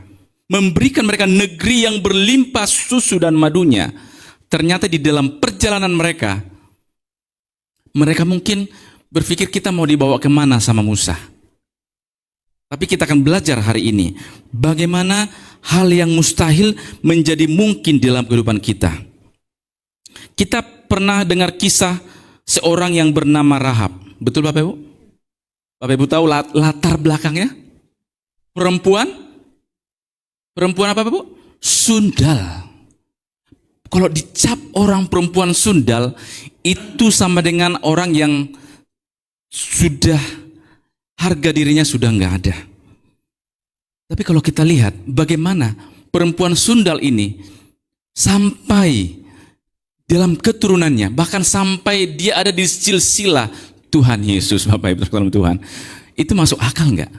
memberikan mereka negeri yang berlimpah susu dan madunya, ternyata di dalam perjalanan mereka mungkin berpikir kita mau dibawa kemana sama Musa. Tapi kita akan belajar hari ini bagaimana hal yang mustahil menjadi mungkin dalam kehidupan kita. Kita pernah dengar kisah seorang yang bernama Rahab. Betul Bapak Ibu? Bapak Ibu tahu latar belakangnya? Perempuan apa Bapak Ibu? Sundal. Kalau dicap orang perempuan sundal, itu sama dengan orang yang sudah harga dirinya sudah nggak ada. Tapi kalau kita lihat bagaimana perempuan sundal ini sampai dalam keturunannya, bahkan sampai dia ada di silsilah Tuhan Yesus, Bapak Ibu dalam Tuhan, itu masuk akal nggak?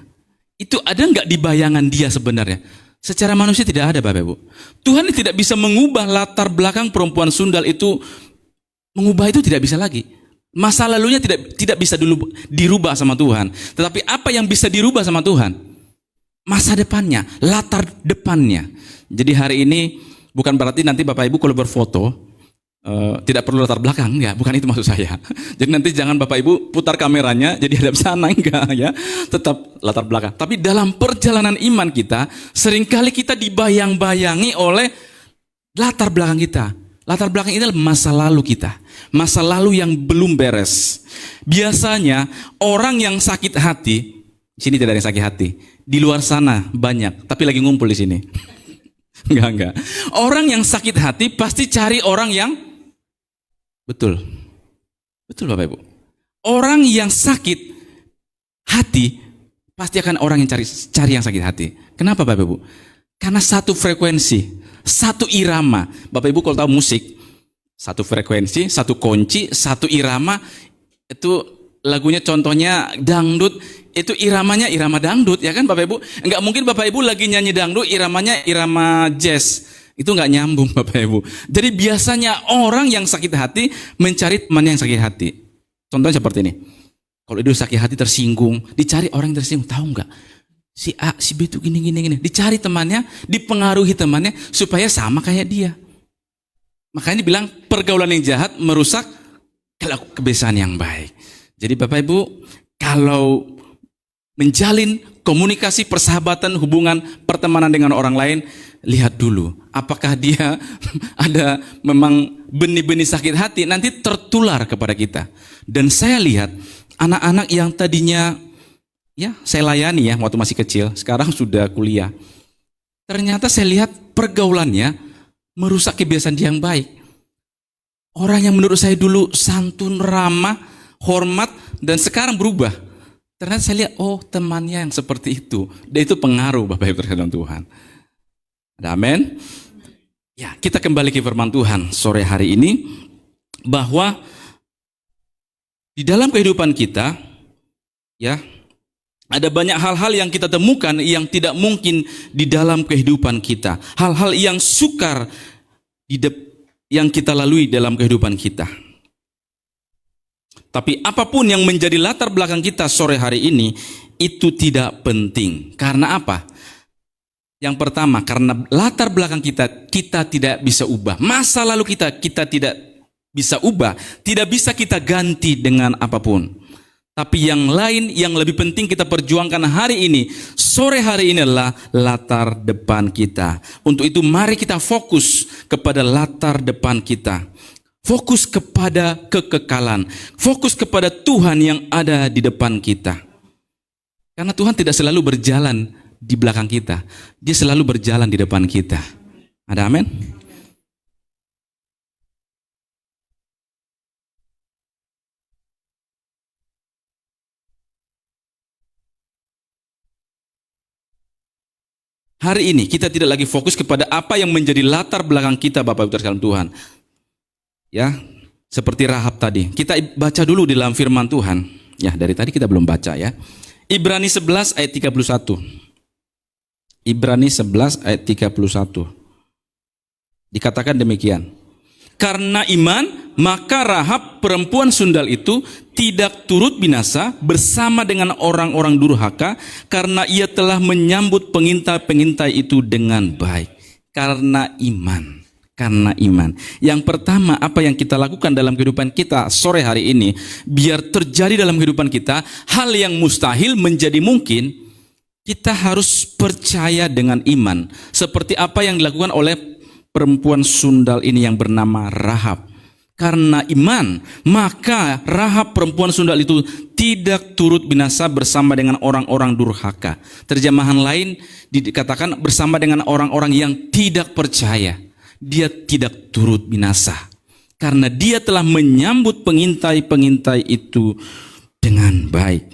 Itu ada nggak di bayangan dia sebenarnya? Secara manusia tidak ada Bapak Ibu. Tuhan tidak bisa mengubah latar belakang perempuan sundal itu, mengubah itu tidak bisa lagi. Masa lalunya tidak bisa dulu dirubah sama Tuhan. Tetapi apa yang bisa dirubah sama Tuhan? Masa depannya, latar depannya. Jadi hari ini bukan berarti nanti Bapak Ibu kalau berfoto tidak perlu latar belakang, enggak, bukan itu maksud saya. Jadi nanti jangan Bapak Ibu putar kameranya jadi hadap sana, enggak ya. Tetap latar belakang. Tapi dalam perjalanan iman kita, seringkali kita dibayang-bayangi oleh latar belakang kita. Latar belakang ini adalah masa lalu kita. Masa lalu yang belum beres. Biasanya orang yang sakit hati, di sini tidak ada yang sakit hati. Di luar sana banyak, tapi lagi ngumpul di sini. Enggak. Orang yang sakit hati pasti cari orang yang betul. Betul Bapak Ibu. Orang yang sakit hati pasti akan orang yang cari yang sakit hati. Kenapa Bapak Ibu? Karena satu frekuensi, satu irama. Bapak Ibu kalau tahu musik, satu frekuensi, satu kunci, satu irama, itu lagunya contohnya dangdut, itu iramanya irama dangdut, ya kan Bapak Ibu? Enggak mungkin Bapak Ibu lagi nyanyi dangdut, iramanya irama jazz. Itu enggak nyambung Bapak Ibu. Jadi biasanya orang yang sakit hati mencari teman yang sakit hati. Contohnya seperti ini. Kalau itu sakit hati tersinggung, dicari orang yang tersinggung, tahu enggak? si A, si B itu gini. Dicari temannya, dipengaruhi temannya supaya sama kayak dia. Makanya dibilang pergaulan yang jahat merusak kebiasaan yang baik. Jadi Bapak Ibu, kalau menjalin komunikasi, persahabatan, hubungan, pertemanan dengan orang lain, lihat dulu apakah dia ada memang benih-benih sakit hati, nanti tertular kepada kita. Dan saya lihat anak-anak yang tadinya ya saya layani ya waktu masih kecil, sekarang sudah kuliah. Ternyata saya lihat pergaulannya merusak kebiasaan yang baik. Orang yang menurut saya dulu santun, ramah, hormat, dan sekarang berubah. Ternyata saya lihat, oh temannya yang seperti itu. Dan itu pengaruh Bapak Ibu terkasih Tuhan. Ada amin? Ya, kita kembali ke firman Tuhan sore hari ini. Bahwa di dalam kehidupan kita, ya, ada banyak hal-hal yang kita temukan yang tidak mungkin di dalam kehidupan kita. Hal-hal yang sukar yang kita lalui dalam kehidupan kita. Tapi apapun yang menjadi latar belakang kita sore hari ini, itu tidak penting. Karena apa? Yang pertama, karena latar belakang kita tidak bisa ubah. Masa lalu kita tidak bisa ubah, tidak bisa kita ganti dengan apapun. Tapi yang lain, yang lebih penting kita perjuangkan hari ini, sore hari ini adalah latar depan kita. Untuk itu mari kita fokus kepada latar depan kita. Fokus kepada kekekalan. Fokus kepada Tuhan yang ada di depan kita. Karena Tuhan tidak selalu berjalan di belakang kita. Dia selalu berjalan di depan kita. Ada amin? Hari ini kita tidak lagi fokus kepada apa yang menjadi latar belakang kita Bapak Ibu terkasih Tuhan. Ya, seperti Rahab tadi. Kita baca dulu di dalam firman Tuhan. Ya, dari tadi kita belum baca ya. Ibrani 11 ayat 31. Ibrani 11 ayat 31. Dikatakan demikian. Karena iman, maka Rahab perempuan sundal itu tidak turut binasa bersama dengan orang-orang durhaka karena ia telah menyambut pengintai-pengintai itu dengan baik. Karena iman. Karena iman. Yang pertama, apa yang kita lakukan dalam kehidupan kita sore hari ini, biar terjadi dalam kehidupan kita, hal yang mustahil menjadi mungkin, kita harus percaya dengan iman. Seperti apa yang dilakukan oleh perempuan sundal ini yang bernama Rahab. Karena iman, maka Rahab perempuan sundal itu tidak turut binasa bersama dengan orang-orang durhaka. Terjemahan lain dikatakan bersama dengan orang-orang yang tidak percaya. Dia tidak turut binasa. Karena dia telah menyambut pengintai-pengintai itu dengan baik.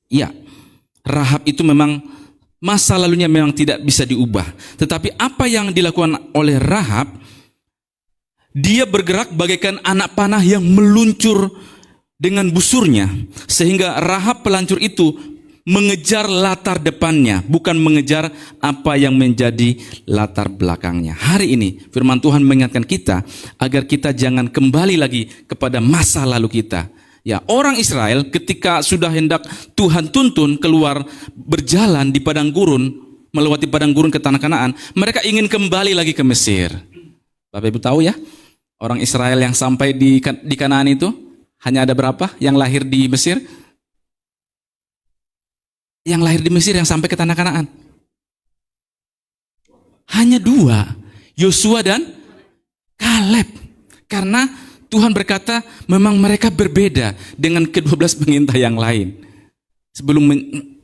Ya, Rahab itu memang masa lalunya memang tidak bisa diubah. Tetapi apa yang dilakukan oleh Rahab, dia bergerak bagaikan anak panah yang meluncur dengan busurnya. Sehingga Rahab pelancur itu mengejar latar depannya, bukan mengejar apa yang menjadi latar belakangnya. Hari ini firman Tuhan mengingatkan kita agar kita jangan kembali lagi kepada masa lalu kita. Ya, orang Israel ketika sudah hendak Tuhan tuntun keluar berjalan di padang gurun, melewati padang gurun ke tanah Kanaan, mereka ingin kembali lagi ke Mesir. Bapak Ibu tahu ya, orang Israel yang sampai di Kanaan itu hanya ada berapa yang lahir di Mesir? Yang lahir di Mesir yang sampai ke tanah Kanaan hanya 2, Yosua dan Kaleb. Karena Tuhan berkata memang mereka berbeda dengan ke-12 pengintai yang lain. Sebelum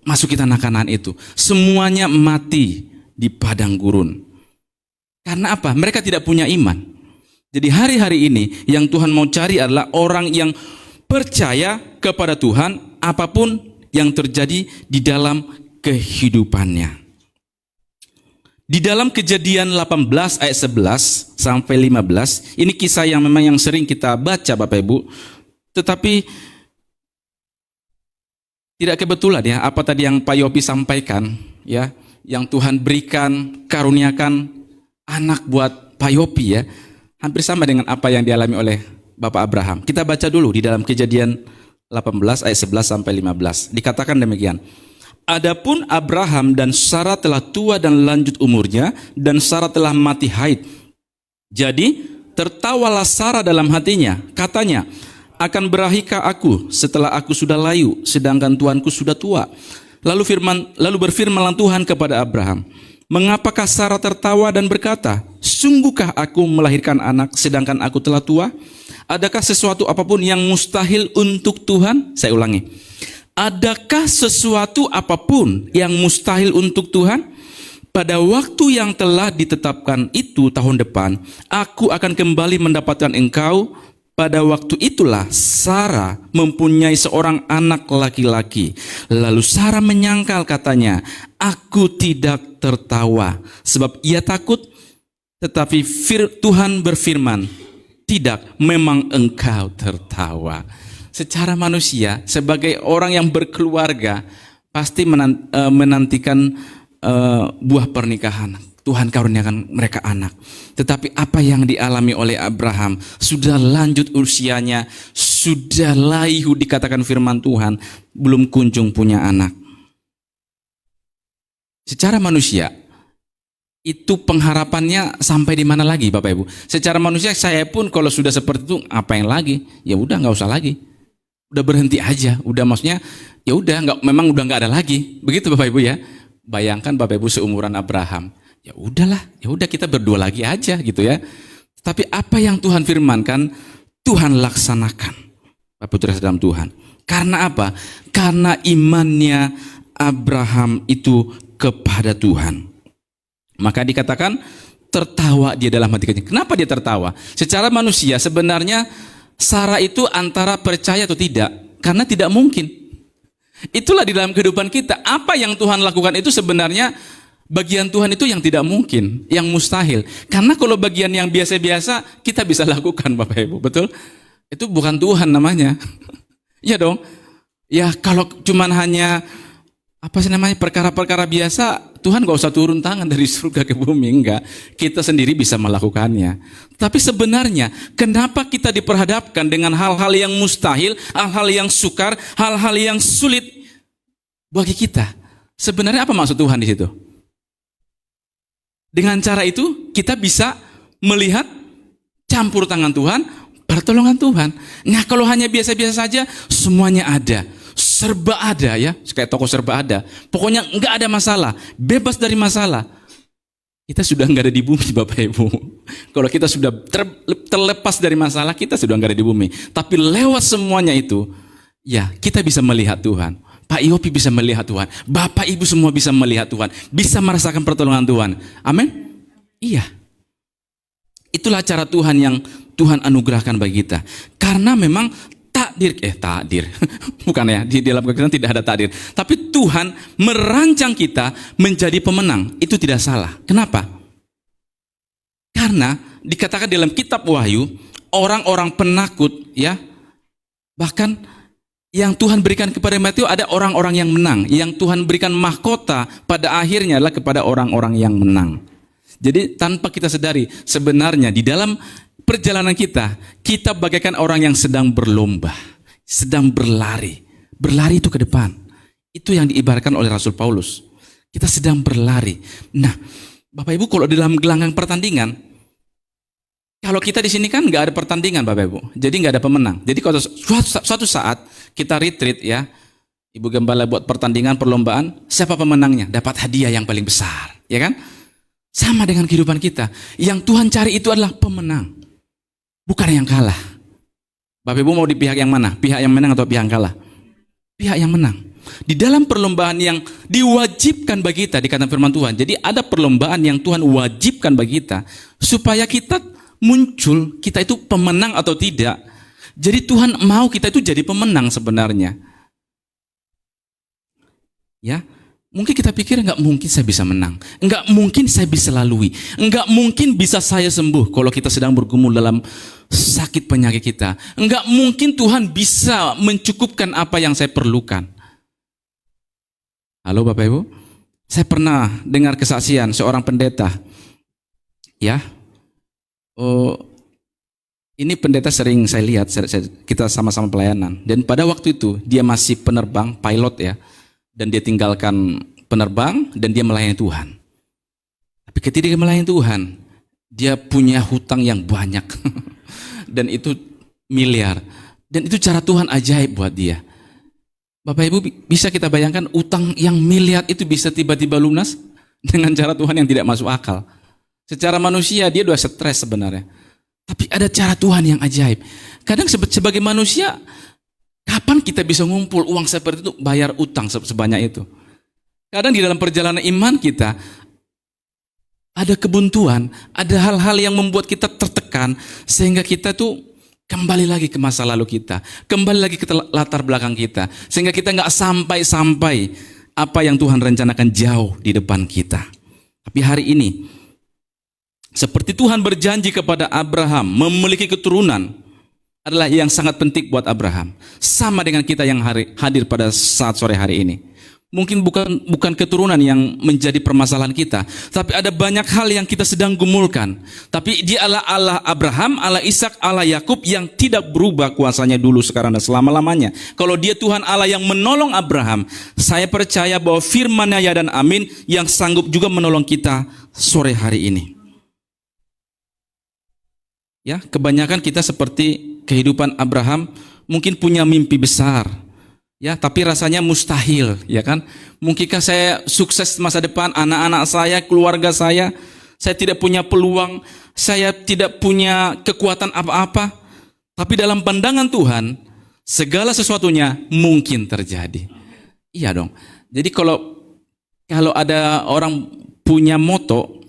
masuk ke tanah Kanaan itu, semuanya mati di padang gurun. Karena apa? Mereka tidak punya iman. Jadi hari-hari ini yang Tuhan mau cari adalah orang yang percaya kepada Tuhan apapun yang terjadi di dalam kehidupannya. Di dalam Kejadian 18 ayat 11 sampai 15, ini kisah yang memang yang sering kita baca Bapak Ibu, tetapi tidak kebetulan ya apa tadi yang Pak Yopi sampaikan ya, yang Tuhan berikan, karuniakan anak buat Pak Yopi ya, hampir sama dengan apa yang dialami oleh Bapak Abraham. Kita baca dulu di dalam Kejadian 18 ayat 11 sampai 15. Dikatakan demikian. Adapun Abraham dan Sarah telah tua dan lanjut umurnya, dan Sarah telah mati haid. Jadi tertawalah Sarah dalam hatinya, katanya, akan berahikah aku setelah aku sudah layu, sedangkan tuanku sudah tua? Lalu berfirmanlah Tuhan kepada Abraham, mengapakah Sarah tertawa dan berkata, sungguhkah aku melahirkan anak sedangkan aku telah tua? Adakah sesuatu apapun yang mustahil untuk Tuhan? Saya ulangi. Adakah sesuatu apapun yang mustahil untuk Tuhan? Pada waktu yang telah ditetapkan itu tahun depan, aku akan kembali mendapatkan engkau. Pada waktu itulah Sarah mempunyai seorang anak laki-laki. Lalu Sarah menyangkal, katanya, aku tidak tertawa sebab ia takut. Tetapi Tuhan berfirman, tidak, memang engkau tertawa. Secara manusia, sebagai orang yang berkeluarga, pasti menantikan buah pernikahan. Tuhan karuniakan mereka anak. Tetapi apa yang dialami oleh Abraham, sudah lanjut usianya, sudah layu dikatakan firman Tuhan, belum kunjung punya anak. Secara manusia, itu pengharapannya sampai di mana lagi Bapak Ibu? Secara manusia saya pun kalau sudah seperti itu, ngapain lagi? Ya udah nggak usah lagi. Udah berhenti aja. Udah maksudnya, ya udah memang udah nggak ada lagi. Begitu Bapak Ibu ya. Bayangkan Bapak Ibu seumuran Abraham. Ya udahlah, ya udah kita berdua lagi aja gitu ya. Tapi apa yang Tuhan firmankan, Tuhan laksanakan. Bapak Putra dalam Tuhan. Karena apa? Karena imannya Abraham itu kepada Tuhan. Maka dikatakan tertawa dia dalam hatinya. Kenapa dia tertawa? Secara manusia sebenarnya Sarah itu antara percaya atau tidak. Karena tidak mungkin. Itulah di dalam kehidupan kita. Apa yang Tuhan lakukan itu sebenarnya bagian Tuhan itu yang tidak mungkin, yang mustahil. Karena kalau bagian yang biasa-biasa kita bisa lakukan Bapak Ibu, betul? Itu bukan Tuhan namanya. Iya dong. Ya kalau cuman hanya perkara-perkara biasa, Tuhan gak usah turun tangan dari surga ke bumi, enggak. Kita sendiri bisa melakukannya. Tapi sebenarnya kenapa kita diperhadapkan dengan hal-hal yang mustahil, hal-hal yang sukar, hal-hal yang sulit bagi kita? Sebenarnya apa maksud Tuhan di situ? Dengan cara itu kita bisa melihat campur tangan Tuhan, pertolongan Tuhan. Nah kalau hanya biasa-biasa saja, semuanya ada, serba ada ya, kayak toko serba ada. Pokoknya nggak ada masalah, bebas dari masalah. Kita sudah nggak ada di bumi Bapak Ibu. Kalau kita sudah terlepas dari masalah, kita sudah nggak ada di bumi. Tapi lewat semuanya itu, ya kita bisa melihat Tuhan. Pak Yopi bisa melihat Tuhan. Bapak Ibu semua bisa melihat Tuhan. Bisa merasakan pertolongan Tuhan. Amin? Iya. Itulah cara Tuhan yang Tuhan anugerahkan bagi kita. Karena memang takdir. Bukan ya, di dalam Alkitab tidak ada takdir. Tapi Tuhan merancang kita menjadi pemenang. Itu tidak salah. Kenapa? Karena dikatakan dalam kitab Wahyu, orang-orang penakut ya, bahkan yang Tuhan berikan kepada Matius ada orang-orang yang menang. Yang Tuhan berikan mahkota pada akhirnya adalah kepada orang-orang yang menang. Jadi tanpa kita sadari, sebenarnya di dalam perjalanan kita bagaikan orang yang sedang berlomba, sedang berlari. Berlari itu ke depan. Itu yang diibaratkan oleh Rasul Paulus. Kita sedang berlari. Nah, Bapak Ibu kalau di dalam gelanggang pertandingan, kalau kita di sini kan nggak ada pertandingan Bapak Ibu, jadi nggak ada pemenang. Jadi kalau suatu saat kita retreat ya, Ibu Gembala buat pertandingan perlombaan, siapa pemenangnya? Dapat hadiah yang paling besar, ya kan? Sama dengan kehidupan kita. Yang Tuhan cari itu adalah pemenang, bukan yang kalah. Bapak Ibu mau di pihak yang mana? Pihak yang menang atau pihak yang kalah? Pihak yang menang. Di dalam perlombaan yang diwajibkan bagi kita dikatakan firman Tuhan. Jadi ada perlombaan yang Tuhan wajibkan bagi kita supaya kita muncul, kita itu pemenang atau tidak. Jadi Tuhan mau kita itu jadi pemenang sebenarnya. Ya, mungkin kita pikir nggak mungkin saya bisa menang, nggak mungkin saya bisa lalui, nggak mungkin bisa saya sembuh kalau kita sedang bergumul dalam sakit penyakit kita. Nggak mungkin Tuhan bisa mencukupkan apa yang saya perlukan. Halo Bapak Ibu, saya pernah dengar kesaksian seorang pendeta, ya. Ini pendeta sering saya lihat, kita sama-sama pelayanan. Dan pada waktu itu dia masih penerbang, pilot ya. Dan dia tinggalkan penerbang dan dia melayani Tuhan. Tapi ketika dia melayani Tuhan, dia punya hutang yang banyak. Dan itu miliar. Dan itu cara Tuhan ajaib buat dia. Bapak Ibu bisa kita bayangkan utang yang miliar itu bisa tiba-tiba lunas dengan cara Tuhan yang tidak masuk akal. Secara manusia dia udah stres sebenarnya. Tapi ada cara Tuhan yang ajaib. Kadang sebagai manusia, kapan kita bisa ngumpul uang seperti itu, bayar utang sebanyak itu? Kadang di dalam perjalanan iman kita, ada kebuntuan, ada hal-hal yang membuat kita tertekan, sehingga kita tuh kembali lagi ke masa lalu kita, kembali lagi ke latar belakang kita, sehingga kita nggak sampai apa yang Tuhan rencanakan jauh di depan kita. Tapi hari ini, seperti Tuhan berjanji kepada Abraham memiliki keturunan adalah yang sangat penting buat Abraham. Sama dengan kita yang hadir pada saat sore hari ini. Mungkin bukan keturunan yang menjadi permasalahan kita, tapi ada banyak hal yang kita sedang gumulkan. Tapi Dia Allah Abraham, Allah Ishak, Allah Yakub yang tidak berubah kuasanya dulu, sekarang dan selama-lamanya. Kalau Dia Tuhan Allah yang menolong Abraham, saya percaya bahwa firman-Nya ya dan amin yang sanggup juga menolong kita sore hari ini. Ya, kebanyakan kita seperti kehidupan Abraham mungkin punya mimpi besar. Ya, tapi rasanya mustahil, ya kan? Mungkinkah saya sukses masa depan, anak-anak saya, keluarga saya tidak punya peluang, saya tidak punya kekuatan apa-apa. Tapi dalam pandangan Tuhan, segala sesuatunya mungkin terjadi. Iya dong. Jadi kalau ada orang punya moto,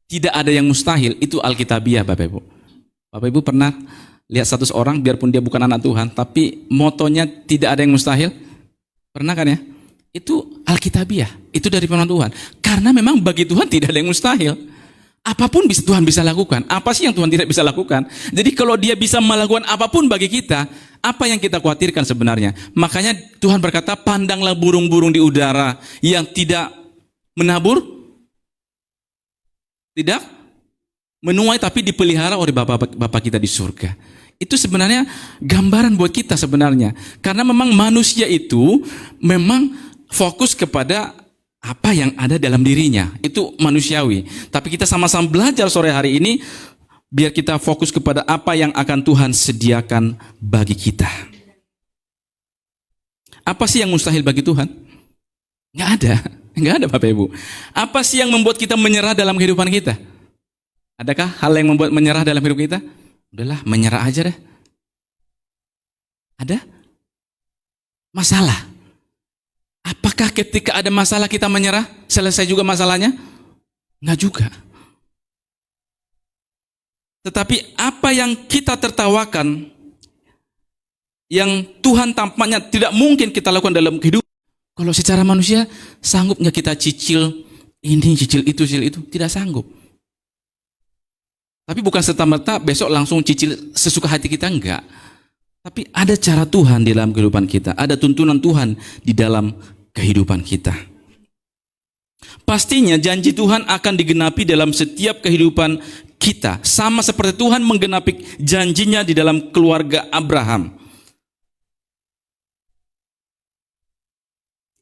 tidak ada yang mustahil, itu Alkitabiah, Bapak Ibu. Bapak Ibu pernah lihat status orang, biarpun dia bukan anak Tuhan, tapi motonya tidak ada yang mustahil? Pernah kan ya? Itu Alkitabiah, itu dari firman Tuhan. Karena memang bagi Tuhan tidak ada yang mustahil. Apapun Tuhan bisa lakukan. Apa sih yang Tuhan tidak bisa lakukan? Jadi kalau Dia bisa melakukan apapun bagi kita, apa yang kita khawatirkan sebenarnya? Makanya Tuhan berkata, pandanglah burung-burung di udara yang tidak menabur, tidak menuai, tapi dipelihara oleh Bapa kita di surga. Itu sebenarnya gambaran buat kita sebenarnya. Karena memang manusia itu memang fokus kepada apa yang ada dalam dirinya. Itu manusiawi. Tapi kita sama-sama belajar sore hari ini, biar kita fokus kepada apa yang akan Tuhan sediakan bagi kita. Apa sih yang mustahil bagi Tuhan? Nggak ada Bapak Ibu. Apa sih yang membuat kita menyerah dalam kehidupan kita? Adakah hal yang membuat menyerah dalam hidup kita? Udahlah, menyerah aja deh. Ada? Masalah. Apakah ketika ada masalah kita menyerah, selesai juga masalahnya? Enggak juga. Tetapi apa yang kita tertawakan, yang Tuhan tampaknya tidak mungkin kita lakukan dalam kehidupan. Kalau secara manusia, sanggup nggak kita cicil ini, cicil itu? Tidak sanggup. Tapi bukan serta-merta besok langsung cicil sesuka hati kita, enggak. Tapi ada cara Tuhan di dalam kehidupan kita, ada tuntunan Tuhan di dalam kehidupan kita. Pastinya janji Tuhan akan digenapi dalam setiap kehidupan kita, sama seperti Tuhan menggenapi janjinya di dalam keluarga Abraham.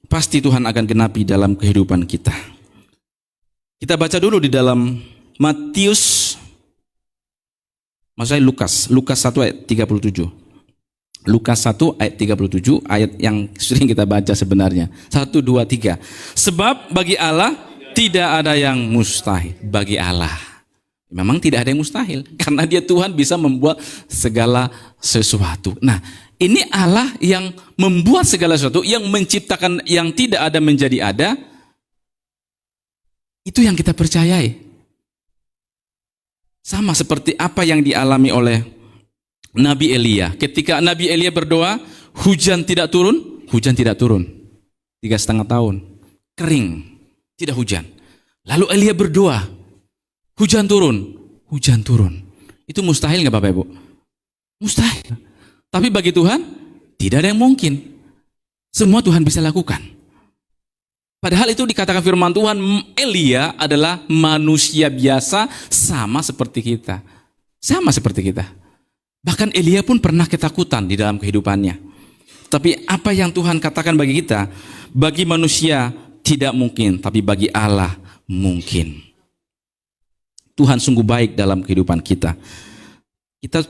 Pasti Tuhan akan genapi dalam kehidupan kita. Kita baca dulu di dalam Lukas 1 ayat 37. Lukas 1 ayat 37, ayat yang sering kita baca sebenarnya. 1, 2, 3. Sebab bagi Allah tidak ada yang mustahil. Bagi Allah memang tidak ada yang mustahil, karena Dia Tuhan bisa membuat segala sesuatu. Nah, ini Allah yang membuat segala sesuatu, yang menciptakan yang tidak ada menjadi ada. Itu yang kita percayai. Sama seperti apa yang dialami oleh Nabi Elia. Ketika Nabi Elia berdoa, hujan tidak turun. 3,5 tahun. Kering, tidak hujan. Lalu Elia berdoa, hujan turun. Itu mustahil nggak Bapak Ibu? Mustahil. Tapi bagi Tuhan, tidak ada yang mungkin. Semua Tuhan bisa lakukan. Padahal itu dikatakan firman Tuhan, Elia adalah manusia biasa sama seperti kita. Bahkan Elia pun pernah ketakutan di dalam kehidupannya. Tapi apa yang Tuhan katakan bagi kita, bagi manusia tidak mungkin, tapi bagi Allah mungkin. Tuhan sungguh baik dalam kehidupan kita. Kita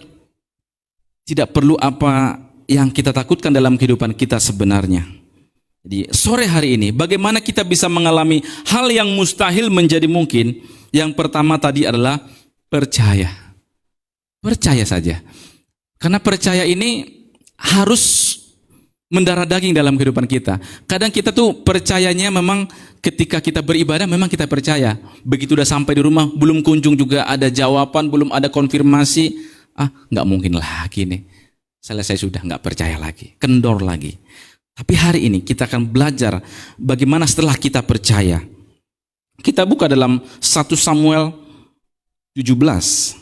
tidak perlu apa yang kita takutkan dalam kehidupan kita sebenarnya. Jadi sore hari ini bagaimana kita bisa mengalami hal yang mustahil menjadi mungkin? Yang pertama tadi adalah percaya. Percaya saja. Karena percaya ini harus mendarah daging dalam kehidupan kita. Kadang kita tuh percayanya memang ketika kita beribadah memang kita percaya. Begitu udah sampai di rumah belum kunjung juga ada jawaban, belum ada konfirmasi. Nggak mungkin lagi nih. Selesai sudah, nggak percaya lagi. Kendor lagi. Tapi hari ini kita akan belajar bagaimana setelah kita percaya. Kita buka dalam 1 Samuel 17.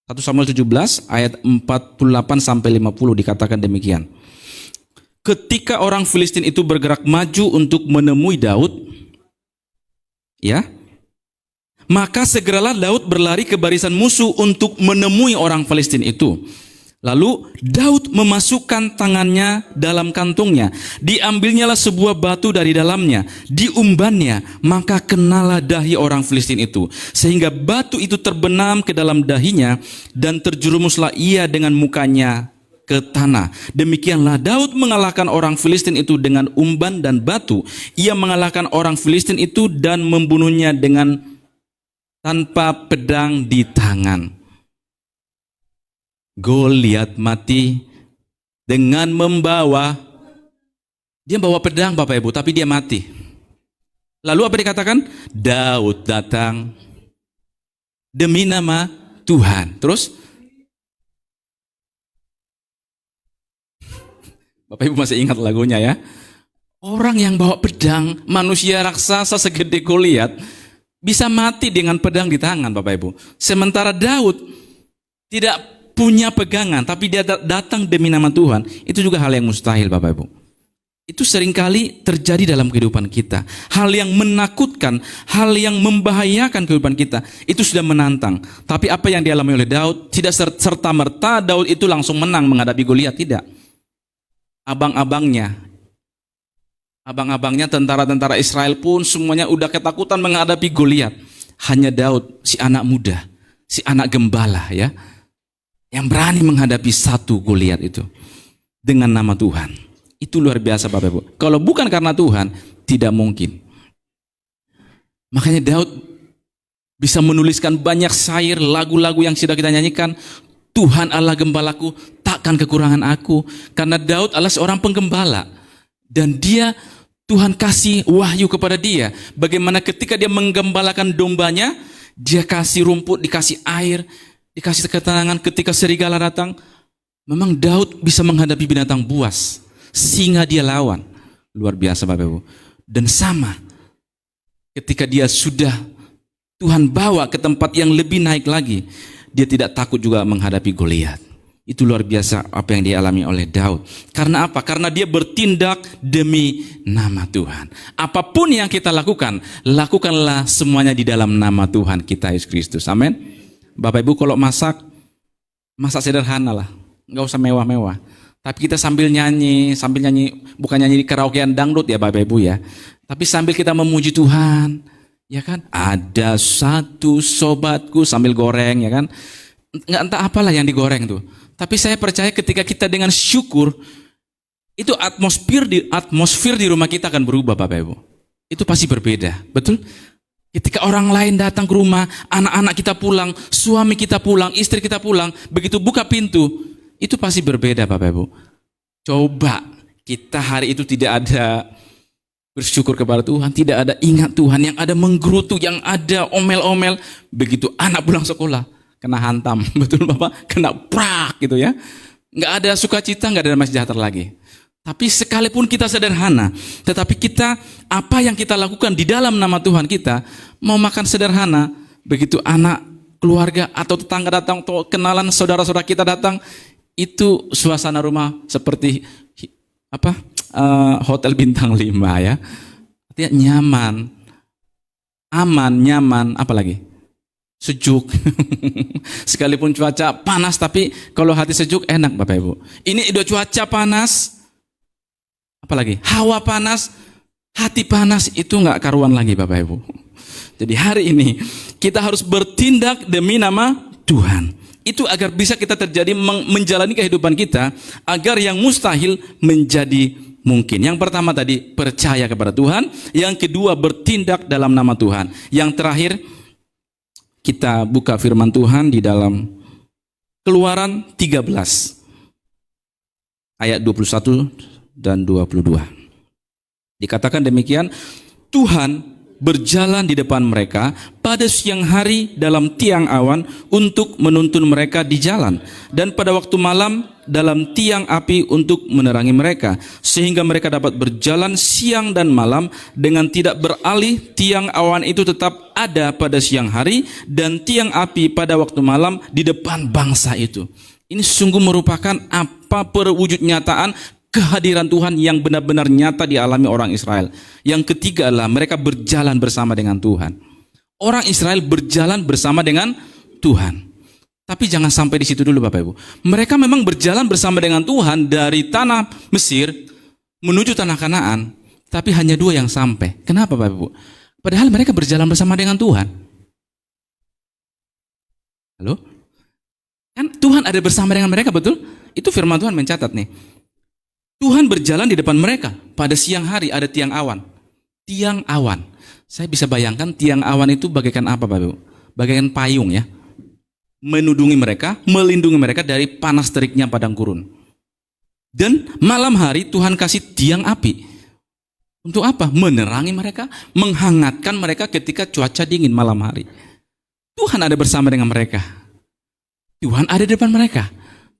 1 Samuel 17 ayat 48 sampai 50 dikatakan demikian. Ketika orang Filistin itu bergerak maju untuk menemui Daud, ya, maka segeralah Daud berlari ke barisan musuh untuk menemui orang Filistin itu. Lalu Daud memasukkan tangannya dalam kantungnya, diambilnyalah sebuah batu dari dalamnya, diumbannya, maka kenalah dahi orang Filistin itu, sehingga batu itu terbenam ke dalam dahinya, dan terjerumuslah ia dengan mukanya ke tanah. Demikianlah Daud mengalahkan orang Filistin itu dengan umban dan batu. Ia mengalahkan orang Filistin itu dan membunuhnya dengan tanpa pedang di tangan. Goliat mati dengan dia bawa pedang Bapak Ibu, tapi dia mati. Lalu apa dikatakan? Daud datang demi nama Tuhan. Terus Bapak Ibu masih ingat lagunya ya? Orang yang bawa pedang, manusia raksasa segede Goliat, bisa mati dengan pedang di tangan Bapak Ibu. Sementara Daud tidak punya pegangan, tapi dia datang demi nama Tuhan. Itu juga hal yang mustahil Bapak Ibu. Itu seringkali terjadi dalam kehidupan kita. Hal yang menakutkan, hal yang membahayakan kehidupan kita, itu sudah menantang. Tapi apa yang dialami oleh Daud, tidak serta-merta Daud itu langsung menang menghadapi Goliat, tidak. Abang-abangnya, tentara-tentara Israel pun semuanya udah ketakutan menghadapi Goliat. Hanya Daud, si anak muda, si anak gembala ya, yang berani menghadapi satu Goliat itu dengan nama Tuhan. Itu luar biasa Bapak Ibu. Kalau bukan karena Tuhan, tidak mungkin. Makanya Daud bisa menuliskan banyak syair, lagu-lagu yang sudah kita nyanyikan. Tuhan Allah gembalaku, takkan kekurangan aku. Karena Daud adalah seorang penggembala. Dan Tuhan kasih wahyu kepada dia. Bagaimana ketika dia menggembalakan dombanya, dia kasih rumput, dikasih air, dikasih ketenangan. Ketika serigala datang, memang Daud bisa menghadapi binatang buas, singa dia lawan. Luar biasa Bapak Ibu. Dan sama, ketika dia sudah Tuhan bawa ke tempat yang lebih naik lagi, dia tidak takut juga menghadapi Goliat. Itu luar biasa apa yang dialami oleh Daud. Karena apa? Karena dia bertindak demi nama Tuhan. Apapun yang kita lakukan, lakukanlah semuanya di dalam nama Tuhan kita Yesus Kristus. Amin. Bapak Ibu kalau masak sederhana lah, nggak usah mewah-mewah. Tapi kita sambil nyanyi, bukan nyanyi di karaokean dangdut ya Bapak Ibu ya. Tapi sambil kita memuji Tuhan, ya kan? Ada satu sobatku sambil goreng, ya kan? Nggak entah apalah yang digoreng tuh. Tapi saya percaya ketika kita dengan syukur, itu atmosfer di rumah kita akan berubah Bapak Ibu. Itu pasti berbeda, betul? Ketika orang lain datang ke rumah, anak-anak kita pulang, suami kita pulang, istri kita pulang, begitu buka pintu, itu pasti berbeda Bapak Ibu. Coba kita hari itu tidak ada bersyukur kepada Tuhan, tidak ada ingat Tuhan, yang ada menggerutu, yang ada omel-omel, begitu anak pulang sekolah, kena hantam, betul Bapak, kena prak gitu ya. Nggak ada sukacita, nggak ada damai sejahtera lagi. Tapi sekalipun kita sederhana, tetapi kita, apa yang kita lakukan di dalam nama Tuhan kita, mau makan sederhana, begitu anak, keluarga, atau tetangga datang, atau kenalan saudara-saudara kita datang, itu suasana rumah seperti hotel bintang 5 ya. Artinya nyaman, aman, nyaman, apalagi sejuk. Sekalipun cuaca panas, tapi kalau hati sejuk enak Bapak Ibu. Ini udah cuaca panas, apalagi hawa panas, hati panas, itu nggak karuan lagi Bapak Ibu. Jadi hari ini kita harus bertindak demi nama Tuhan. Itu agar bisa kita terjadi menjalani kehidupan kita, agar yang mustahil menjadi mungkin. Yang pertama tadi, percaya kepada Tuhan. Yang kedua, bertindak dalam nama Tuhan. Yang terakhir, kita buka firman Tuhan di dalam Keluaran 13 ayat 21 dan 22. Dikatakan demikian, Tuhan berjalan di depan mereka pada siang hari dalam tiang awan untuk menuntun mereka di jalan, dan pada waktu malam dalam tiang api untuk menerangi mereka, sehingga mereka dapat berjalan siang dan malam dengan tidak beralih. Tiang awan itu tetap ada pada siang hari dan tiang api pada waktu malam di depan bangsa itu. Ini sungguh merupakan apa perwujud nyataan kehadiran Tuhan yang benar-benar nyata dialami orang Israel. Yang ketiga adalah mereka berjalan bersama dengan Tuhan. Orang Israel berjalan bersama dengan Tuhan. Tapi jangan sampai di situ dulu Bapak Ibu. Mereka memang berjalan bersama dengan Tuhan dari tanah Mesir menuju tanah Kanaan, tapi hanya 2 yang sampai. Kenapa Bapak Ibu? Padahal mereka berjalan bersama dengan Tuhan. Halo? Kan Tuhan ada bersama dengan mereka, betul? Itu firman Tuhan mencatat nih. Tuhan berjalan di depan mereka. Pada siang hari ada tiang awan. Tiang awan. Saya bisa bayangkan tiang awan itu bagaikan apa Bapak Ibu? Bagaikan payung ya. Menudungi mereka, melindungi mereka dari panas teriknya padang gurun. Dan malam hari Tuhan kasih tiang api. Untuk apa? Menerangi mereka, menghangatkan mereka ketika cuaca dingin malam hari. Tuhan ada bersama dengan mereka. Tuhan ada di depan mereka.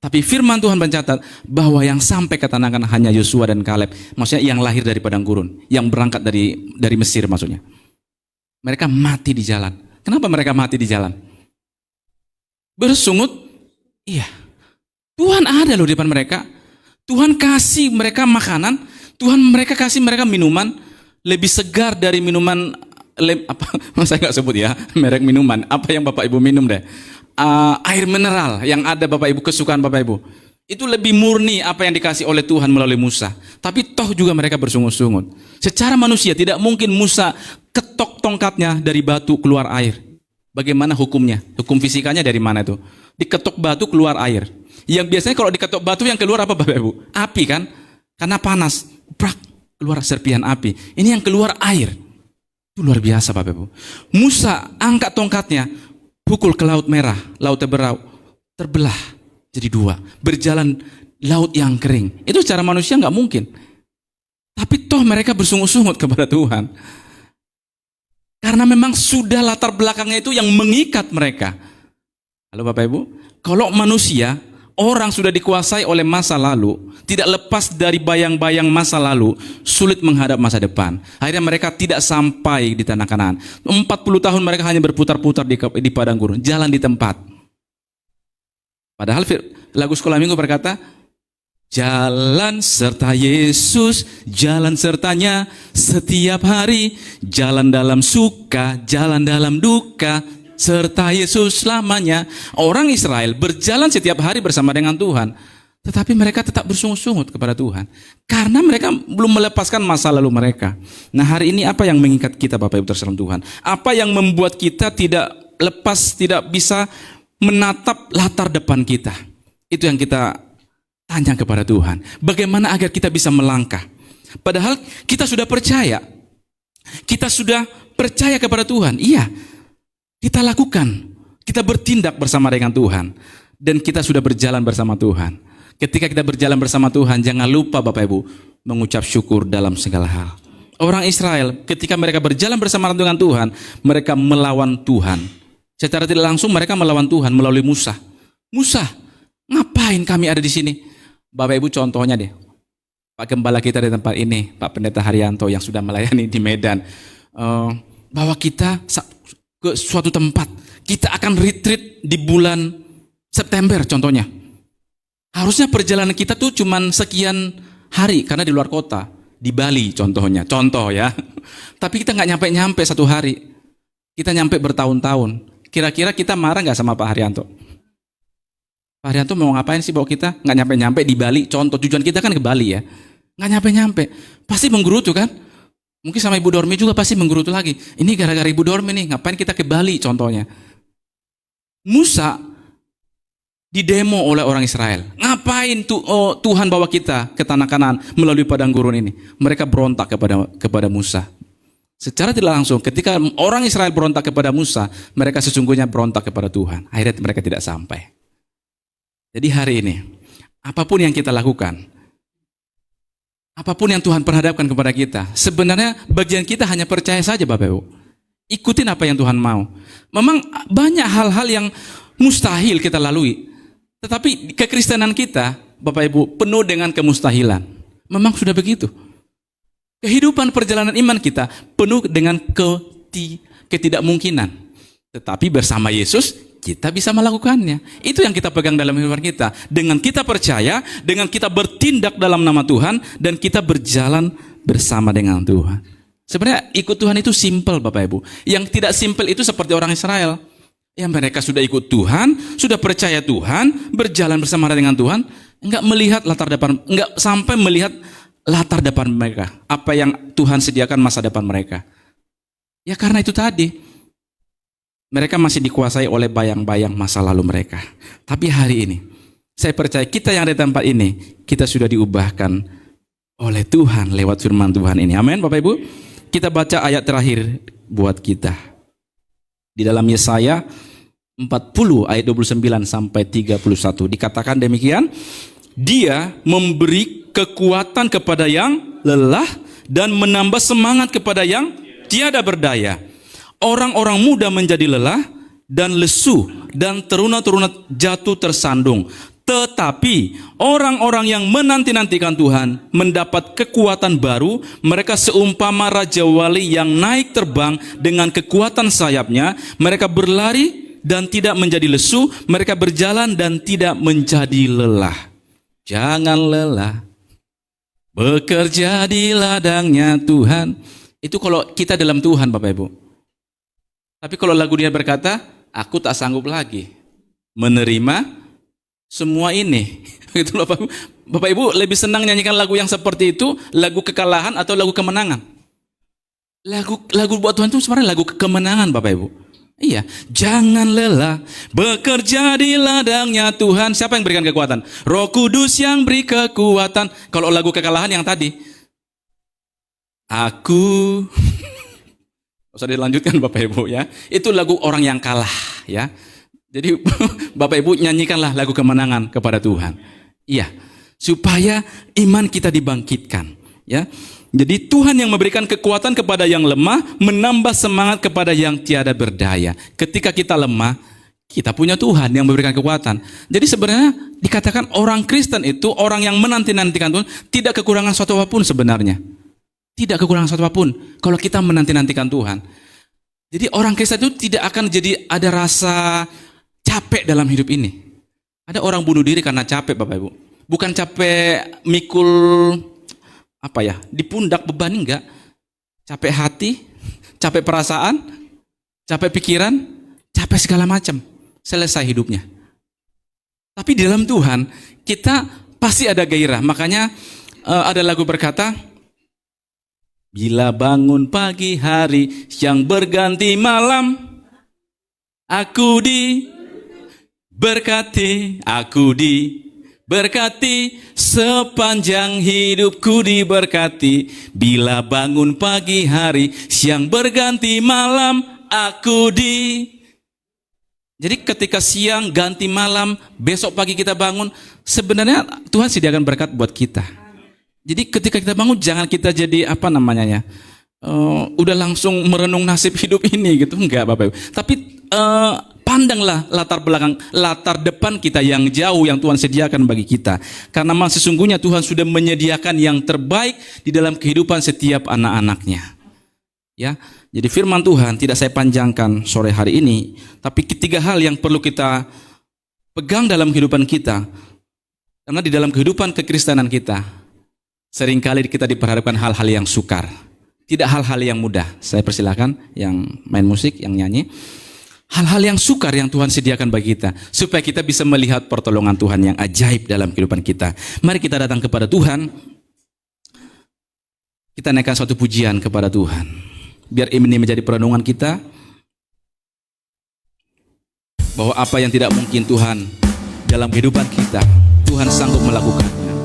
Tapi firman Tuhan mencatat bahwa yang sampai ke tanah Kanaan hanya Yosua dan Kaleb. Maksudnya yang lahir dari padang gurun, yang berangkat dari Mesir maksudnya. Mereka mati di jalan. Kenapa mereka mati di jalan? Bersungut? Iya. Tuhan ada loh di depan mereka. Tuhan kasih mereka makanan, Tuhan kasih mereka minuman lebih segar dari minuman apa? Saya nggak sebut ya merek minuman. Apa yang Bapak Ibu minum deh? Air mineral yang ada Bapak Ibu, kesukaan Bapak Ibu. Itu lebih murni apa yang dikasih oleh Tuhan melalui Musa. Tapi toh juga mereka bersungut-sungut. Secara manusia tidak mungkin Musa ketok tongkatnya dari batu keluar air. Bagaimana hukumnya? Hukum fisikanya dari mana itu? Diketok batu keluar air. Yang biasanya kalau diketok batu yang keluar apa Bapak Ibu? Api kan? Karena panas. Prak, keluar serpihan api. Ini yang keluar air. Itu luar biasa Bapak Ibu. Musa angkat tongkatnya, pukul ke Laut Merah, Laut terbelah jadi 2, berjalan laut yang kering. Itu secara manusia nggak mungkin. Tapi toh mereka bersungut-sungut kepada Tuhan. Karena memang sudah latar belakangnya itu yang mengikat mereka. Halo Bapak Ibu, kalau manusia, orang sudah dikuasai oleh masa lalu, tidak lepas dari bayang-bayang masa lalu, sulit menghadap masa depan. Akhirnya mereka tidak sampai di tanah Kanaan. 40 tahun mereka hanya berputar-putar di padang gurun, jalan di tempat. Padahal lagu sekolah minggu berkata, jalan serta Yesus, jalan sertanya setiap hari, jalan dalam suka, jalan dalam duka, serta Yesus selamanya. Orang Israel berjalan setiap hari bersama dengan Tuhan, tetapi mereka tetap bersungut-sungut kepada Tuhan karena mereka belum melepaskan masa lalu mereka. Nah hari ini apa yang mengikat kita Bapak Ibu terserah Tuhan? Apa yang membuat kita tidak lepas, tidak bisa menatap latar depan kita? Itu yang kita tanya kepada Tuhan. Bagaimana agar kita bisa melangkah? Padahal kita sudah percaya. Kita sudah percaya kepada Tuhan. Iya. Kita lakukan, kita bertindak bersama dengan Tuhan, dan kita sudah berjalan bersama Tuhan. Ketika kita berjalan bersama Tuhan, jangan lupa Bapak Ibu mengucap syukur dalam segala hal. Orang Israel ketika mereka berjalan bersama dengan Tuhan, mereka melawan Tuhan. Secara tidak langsung mereka melawan Tuhan melalui Musa. Musa, ngapain kami ada di sini? Bapak Ibu contohnya deh, Pak Gembala kita di tempat ini, Pak Pendeta Haryanto yang sudah melayani di Medan, bahwa kita ke suatu tempat, kita akan retreat di bulan September contohnya. Harusnya perjalanan kita tuh cuman sekian hari karena di luar kota, di Bali contohnya, contoh ya. Tapi kita nggak nyampe 1 hari, kita nyampe bertahun-tahun. Kira-kira kita marah nggak sama Pak Haryanto? Pak Haryanto mau ngapain sih bawa kita? Nggak nyampe-nyampe di Bali. Contoh tujuan kita kan ke Bali ya. Nggak nyampe-nyampe. Pasti menggerutu kan? Mungkin sama Ibu Dormi juga pasti menggerutu lagi. Ini gara-gara Ibu Dormi nih, ngapain kita ke Bali contohnya. Musa didemo oleh orang Israel. Ngapain Tuhan bawa kita ke tanah Kanaan melalui padang gurun ini? Mereka berontak kepada Musa. Secara tidak langsung, ketika orang Israel berontak kepada Musa, mereka sesungguhnya berontak kepada Tuhan. Akhirnya mereka tidak sampai. Jadi hari ini, apapun yang kita lakukan, apapun yang Tuhan perhadapkan kepada kita, sebenarnya bagian kita hanya percaya saja Bapak Ibu. Ikutin apa yang Tuhan mau. Memang banyak hal-hal yang mustahil kita lalui. Tetapi kekristenan kita, Bapak Ibu, penuh dengan kemustahilan. Memang sudah begitu. Kehidupan perjalanan iman kita penuh dengan ketidakmungkinan. Tetapi bersama Yesus, kita bisa melakukannya. Itu yang kita pegang dalam kehidupan kita. Dengan kita percaya, dengan kita bertindak dalam nama Tuhan, dan kita berjalan bersama dengan Tuhan. Sebenarnya ikut Tuhan itu simple Bapak Ibu. Yang tidak simple itu seperti orang Israel. Ya mereka sudah ikut Tuhan, sudah percaya Tuhan, berjalan bersama dengan Tuhan, enggak melihat latar depan, enggak sampai melihat latar depan mereka, apa yang Tuhan sediakan masa depan mereka. Ya karena itu tadi, mereka masih dikuasai oleh bayang-bayang masa lalu mereka. Tapi hari ini, saya percaya kita yang ada di tempat ini, kita sudah diubahkan oleh Tuhan lewat firman Tuhan ini. Amin Bapak Ibu. Kita baca ayat terakhir buat kita. Di dalam Yesaya 40 ayat 29 sampai 31 dikatakan demikian, Dia memberi kekuatan kepada yang lelah dan menambah semangat kepada yang tiada berdaya. Orang-orang muda menjadi lelah dan lesu dan teruna-teruna jatuh tersandung. Tetapi orang-orang yang menanti-nantikan Tuhan mendapat kekuatan baru. Mereka seumpama Raja Wali yang naik terbang dengan kekuatan sayapnya. Mereka berlari dan tidak menjadi lesu. Mereka berjalan dan tidak menjadi lelah. Jangan lelah, bekerja di ladangnya Tuhan. Itu kalau kita dalam Tuhan Bapak Ibu. Tapi kalau lagu dia berkata, aku tak sanggup lagi menerima semua ini. Gitu loh, Bapak Ibu lebih senang nyanyikan lagu yang seperti itu, lagu kekalahan atau lagu kemenangan? Lagu buat Tuhan itu sebenarnya lagu kemenangan Bapak Ibu. Iya, jangan lelah bekerja di ladangnya Tuhan. Siapa yang berikan kekuatan? Roh Kudus yang beri kekuatan. Kalau lagu kekalahan yang tadi, aku usah dilanjutkan Bapak Ibu ya. Itu lagu orang yang kalah ya. Jadi Bapak Ibu nyanyikanlah lagu kemenangan kepada Tuhan. Iya, supaya iman kita dibangkitkan, ya. Jadi Tuhan yang memberikan kekuatan kepada yang lemah, menambah semangat kepada yang tiada berdaya. Ketika kita lemah, kita punya Tuhan yang memberikan kekuatan. Jadi sebenarnya dikatakan orang Kristen itu orang yang menanti-nantikan Tuhan, tidak kekurangan suatu apapun sebenarnya. Tidak kekurangan suatu apapun kalau kita menanti-nantikan Tuhan. Jadi orang Kristen itu tidak akan jadi ada rasa capek dalam hidup ini. Ada orang bunuh diri karena capek Bapak Ibu. Bukan capek mikul di pundak beban, enggak. Capek hati, capek perasaan, capek pikiran, capek segala macam. Selesai hidupnya. Tapi di dalam Tuhan kita pasti ada gairah. Makanya ada lagu berkata, bila bangun pagi hari yang berganti malam, aku diberkati, berkati sepanjang hidupku diberkati. Bila bangun pagi hari siang berganti malam, Jadi ketika siang ganti malam, besok pagi kita bangun, sebenarnya Tuhan sediakan berkat buat kita. Jadi ketika kita bangun jangan kita jadi udah langsung merenung nasib hidup ini gitu, enggak Bapak Ibu. Tapi pandanglah latar depan kita yang jauh yang Tuhan sediakan bagi kita. Karena memang sesungguhnya Tuhan sudah menyediakan yang terbaik di dalam kehidupan setiap anak-anaknya. Ya, jadi firman Tuhan tidak saya panjangkan sore hari ini, tapi ketiga hal yang perlu kita pegang dalam kehidupan kita. Karena di dalam kehidupan kekristenan kita, seringkali kita diperhadapkan hal-hal yang sukar. Tidak hal-hal yang mudah. Saya persilakan yang main musik, yang nyanyi. hal-hal yang sukar yang Tuhan sediakan bagi kita, supaya kita bisa melihat pertolongan Tuhan yang ajaib dalam kehidupan kita. Mari kita datang kepada Tuhan, kita naikkan suatu pujian kepada Tuhan. Biar ini menjadi perenungan kita, bahwa apa yang tidak mungkin Tuhan dalam kehidupan kita, Tuhan sanggup melakukannya.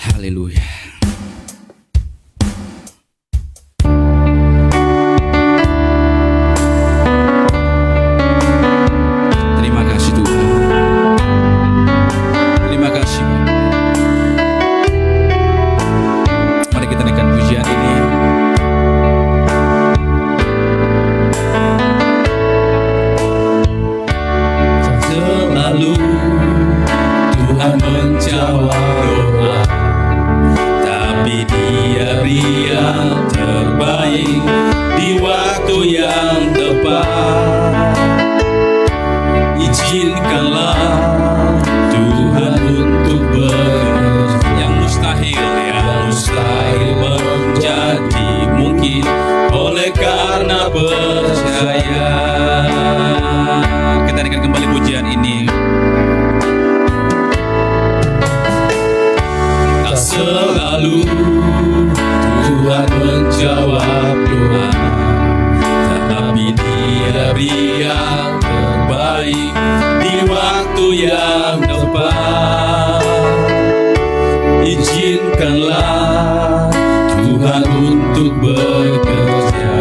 Haleluya. Terima kasih Tuhan. Terima kasih. Mari kita naikkan pujian ini. Selalu Tuhan menjawab doa, tapi Dia beri yang terbaik di waktu yang tepat. Izinkanlah Tuhan untuk bekerja, yang mustahil menjadi mungkin oleh karena percaya. Kita dengarkan kembali pujian ini. Tak selalu Tuhan menjawab doa, tetapi Dia beri yang terbaik di waktu yang tepat. Izinkanlah Tuhan untuk bekerja,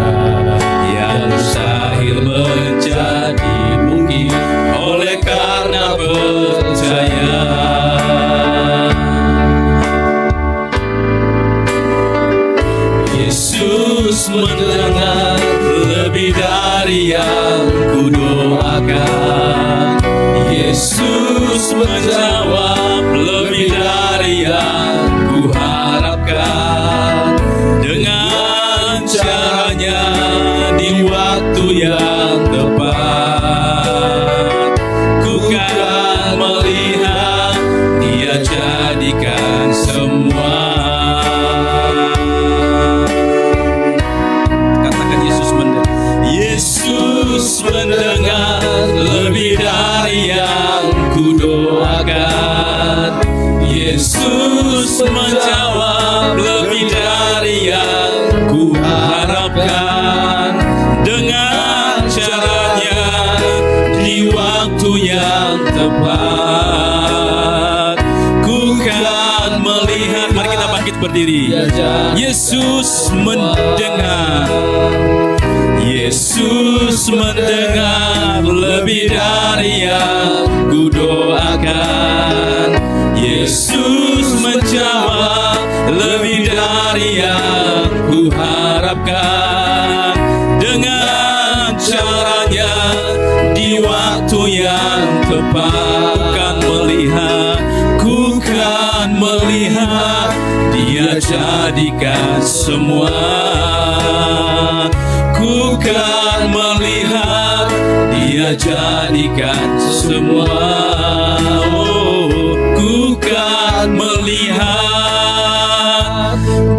yang mustahil menjadi mungkin oleh karena percaya. Yesus mendengar lebih dari yang kudoakan. Yesus menjawab lebih dari yang kuharapkan. Dengan caranya di waktu yang tepat, ku kan melihat Dia jadikan semua. Katakan Yesus mendengar lebih dari yang kudoakan. Yesus menjawab lebih dari yang kuharapkan. Dengan caranya di waktu yang tepat, ku kan melihat. Mari kita bangkit berdiri. Yesus mendengar. Yesus mendengar lebih dari yang kudoakan. Yesus menjawab lebih dari yang kuharapkan. Dengan caranya di waktu yang tepat, ku kan melihat Dia jadikan semua. Ku kan melihat Dia jadikan semua. Oh, ku kan melihat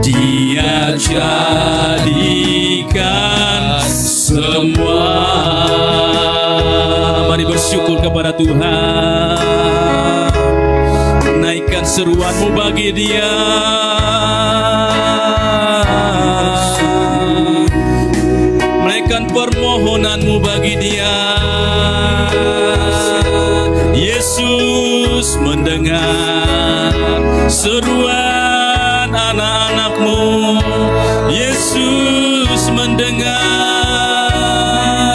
Dia jadikan semua. Mari bersyukur kepada Tuhan. Naikkan seruanmu bagi Dia. Naikkan permohonanmu bagi Dia. Yesus mendengar seruan anak-anakmu. Yesus mendengar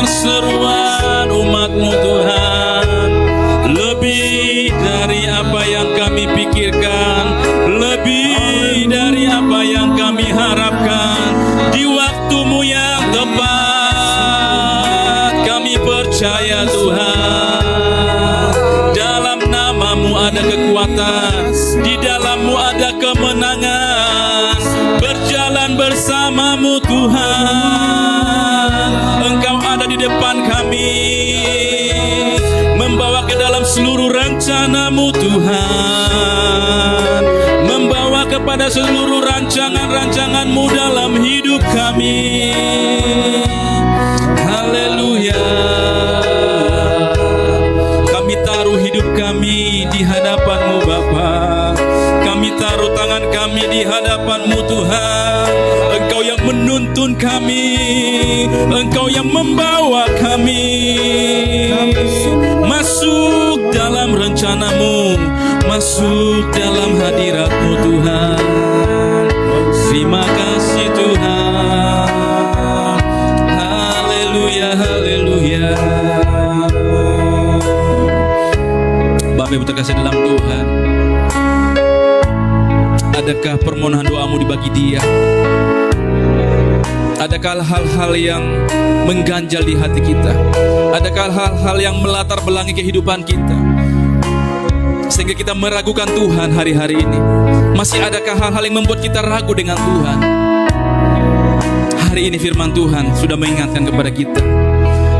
seruan umatmu Tuhan. Lebih dari apa yang kami pikirkan, lebih dari apa yang kami harapkan. Di waktumu yang tepat, kami percaya Tuhan. Dalam namamu ada kekuatan, di dalammu ada kemenangan. Berjalan bersamamu Tuhan. Engkau ada di depan kami, membawa ke dalam seluruh rencanamu Tuhan, membawa kepada seluruh rancangan-rancanganmu dalam hidup kami. Haleluya. bawa kami masuk dalam rencanamu, masuk dalam hadirat-Mu Tuhan. Terima kasih Tuhan. Haleluya, haleluya. Bapak Ibu terkasih dalam Tuhan, adakah permohonan doamu dibagi Dia? Adakah hal-hal yang mengganjal di hati kita? Adakah hal-hal yang melatar belakangi kehidupan kita sehingga kita meragukan Tuhan hari-hari ini? Masih adakah hal-hal yang membuat kita ragu dengan Tuhan? Hari ini firman Tuhan sudah mengingatkan kepada kita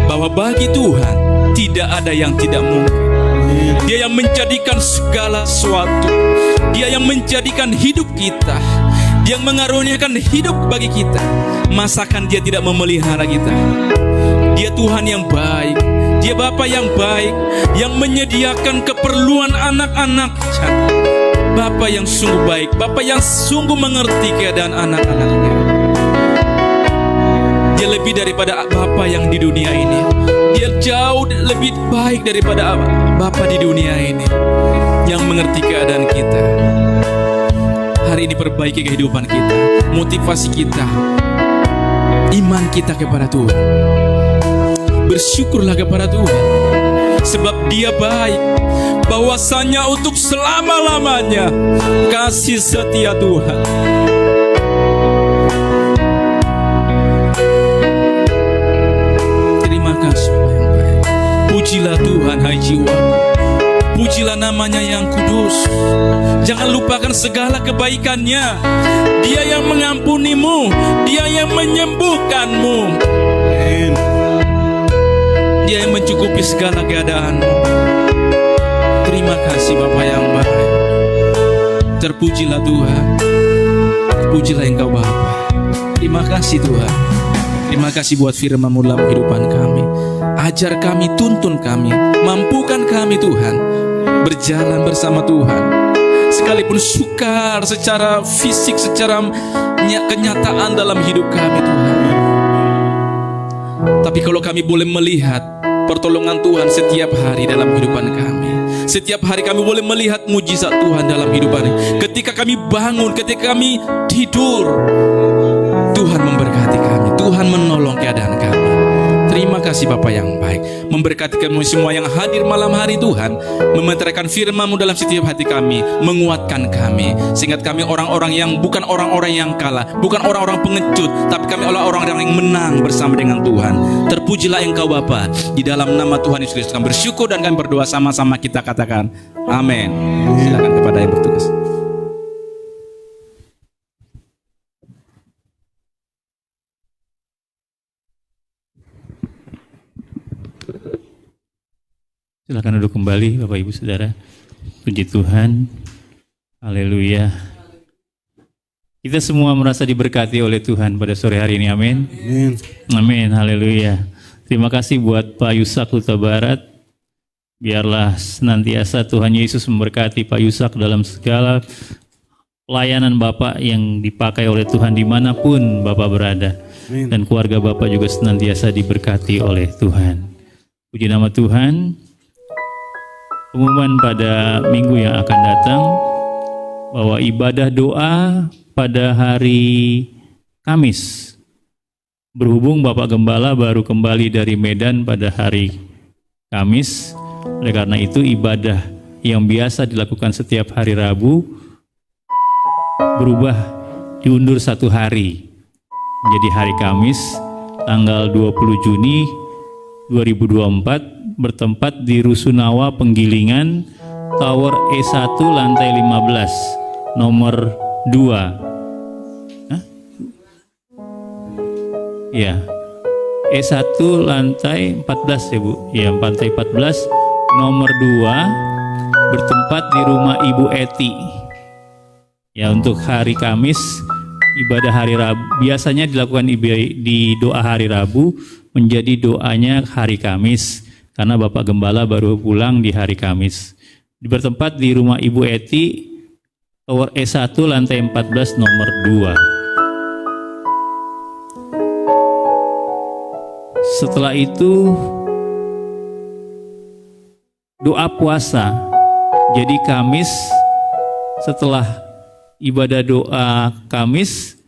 bahwa bagi Tuhan tidak ada yang tidak mungkin. Dia yang menjadikan segala sesuatu. Dia yang menjadikan hidup kita. Dia yang mengaruniakan hidup bagi kita. Masakan Dia tidak memelihara kita? Dia Tuhan yang baik. Dia Bapa yang baik, yang menyediakan keperluan anak-anak. Bapa yang sungguh baik, Bapa yang sungguh mengerti keadaan anak-anaknya. Dia lebih daripada Bapa yang di dunia ini. Dia jauh lebih baik daripada Bapa di dunia ini yang mengerti keadaan kita. Hari ini perbaiki kehidupan kita, motivasi kita, iman kita kepada Tuhan. Bersyukurlah kepada Tuhan, sebab Dia baik, bahwasanya untuk selama-lamanya kasih setia Tuhan. Terima kasih Bapa yang baik. Pujilah Tuhan hai jiwa, pujilah namanya yang kudus. Jangan lupakan segala kebaikannya. Dia yang mengampunimu, Dia yang menyembuhkanmu, Dia yang mencukupi segala keadaanmu. Terima kasih Bapa yang baik. Terpujilah Tuhan, terpujilah Engkau Bapa. Terima kasih Tuhan. Terima kasih buat firman-Mu dalam kehidupan kami. Ajar kami, tuntun kami, mampukan kami Tuhan berjalan bersama Tuhan. Sekalipun sukar secara fisik, secara kenyataan dalam hidup kami Tuhan, tapi kalau kami boleh melihat pertolongan Tuhan setiap hari dalam kehidupan kami, setiap hari kami boleh melihat mujizat Tuhan dalam kehidupan kami. Ketika kami bangun, ketika kami tidur, Tuhan memberkati kami, Tuhan menolong keadaan kami. Terima kasih Bapa yang baik. Memberkati kami semua yang hadir malam hari Tuhan, mementeraikan firman-Mu dalam setiap hati kami, menguatkan kami, sehingga kami orang-orang yang bukan orang-orang yang kalah, bukan orang-orang pengecut, tapi kami adalah orang-orang yang menang bersama dengan Tuhan. Terpujilah Engkau Bapa. Di dalam nama Tuhan Yesus Kristus kami bersyukur dan kami berdoa, sama-sama kita katakan amin. Silakan kepada yang bertugas. Silakan duduk kembali Bapak Ibu Saudara. Puji Tuhan. Haleluya. Kita semua merasa diberkati oleh Tuhan pada sore hari ini. Amin. Amin. Haleluya. Terima kasih buat Pak Yusak Huta Barat. Biarlah senantiasa Tuhan Yesus memberkati Pak Yusak dalam segala pelayanan Bapak yang dipakai oleh Tuhan dimanapun Bapak berada. Dan keluarga Bapak juga senantiasa diberkati oleh Tuhan. Puji nama Tuhan. Pengumuman pada minggu yang akan datang bahwa ibadah doa pada hari Kamis, berhubung Bapak Gembala baru kembali dari Medan pada hari Kamis, oleh karena itu ibadah yang biasa dilakukan setiap hari Rabu berubah, diundur 1 hari menjadi hari Kamis tanggal 20 Juni 2024 bertempat di Rusunawa Penggilingan, Tower E1 lantai 15 nomor 2. Ya, E1 lantai 14 ya Bu. Ya, lantai 14 nomor 2 bertempat di rumah Ibu Eti. Ya, untuk hari Kamis ibadah hari Rabu biasanya dilakukan di doa hari Rabu menjadi doanya hari Kamis. Karena Bapak Gembala baru pulang di hari Kamis. Bertempat di rumah Ibu Eti, Tower E1 lantai 14 nomor 2. Setelah itu doa puasa. Jadi Kamis, setelah ibadah doa Kamis,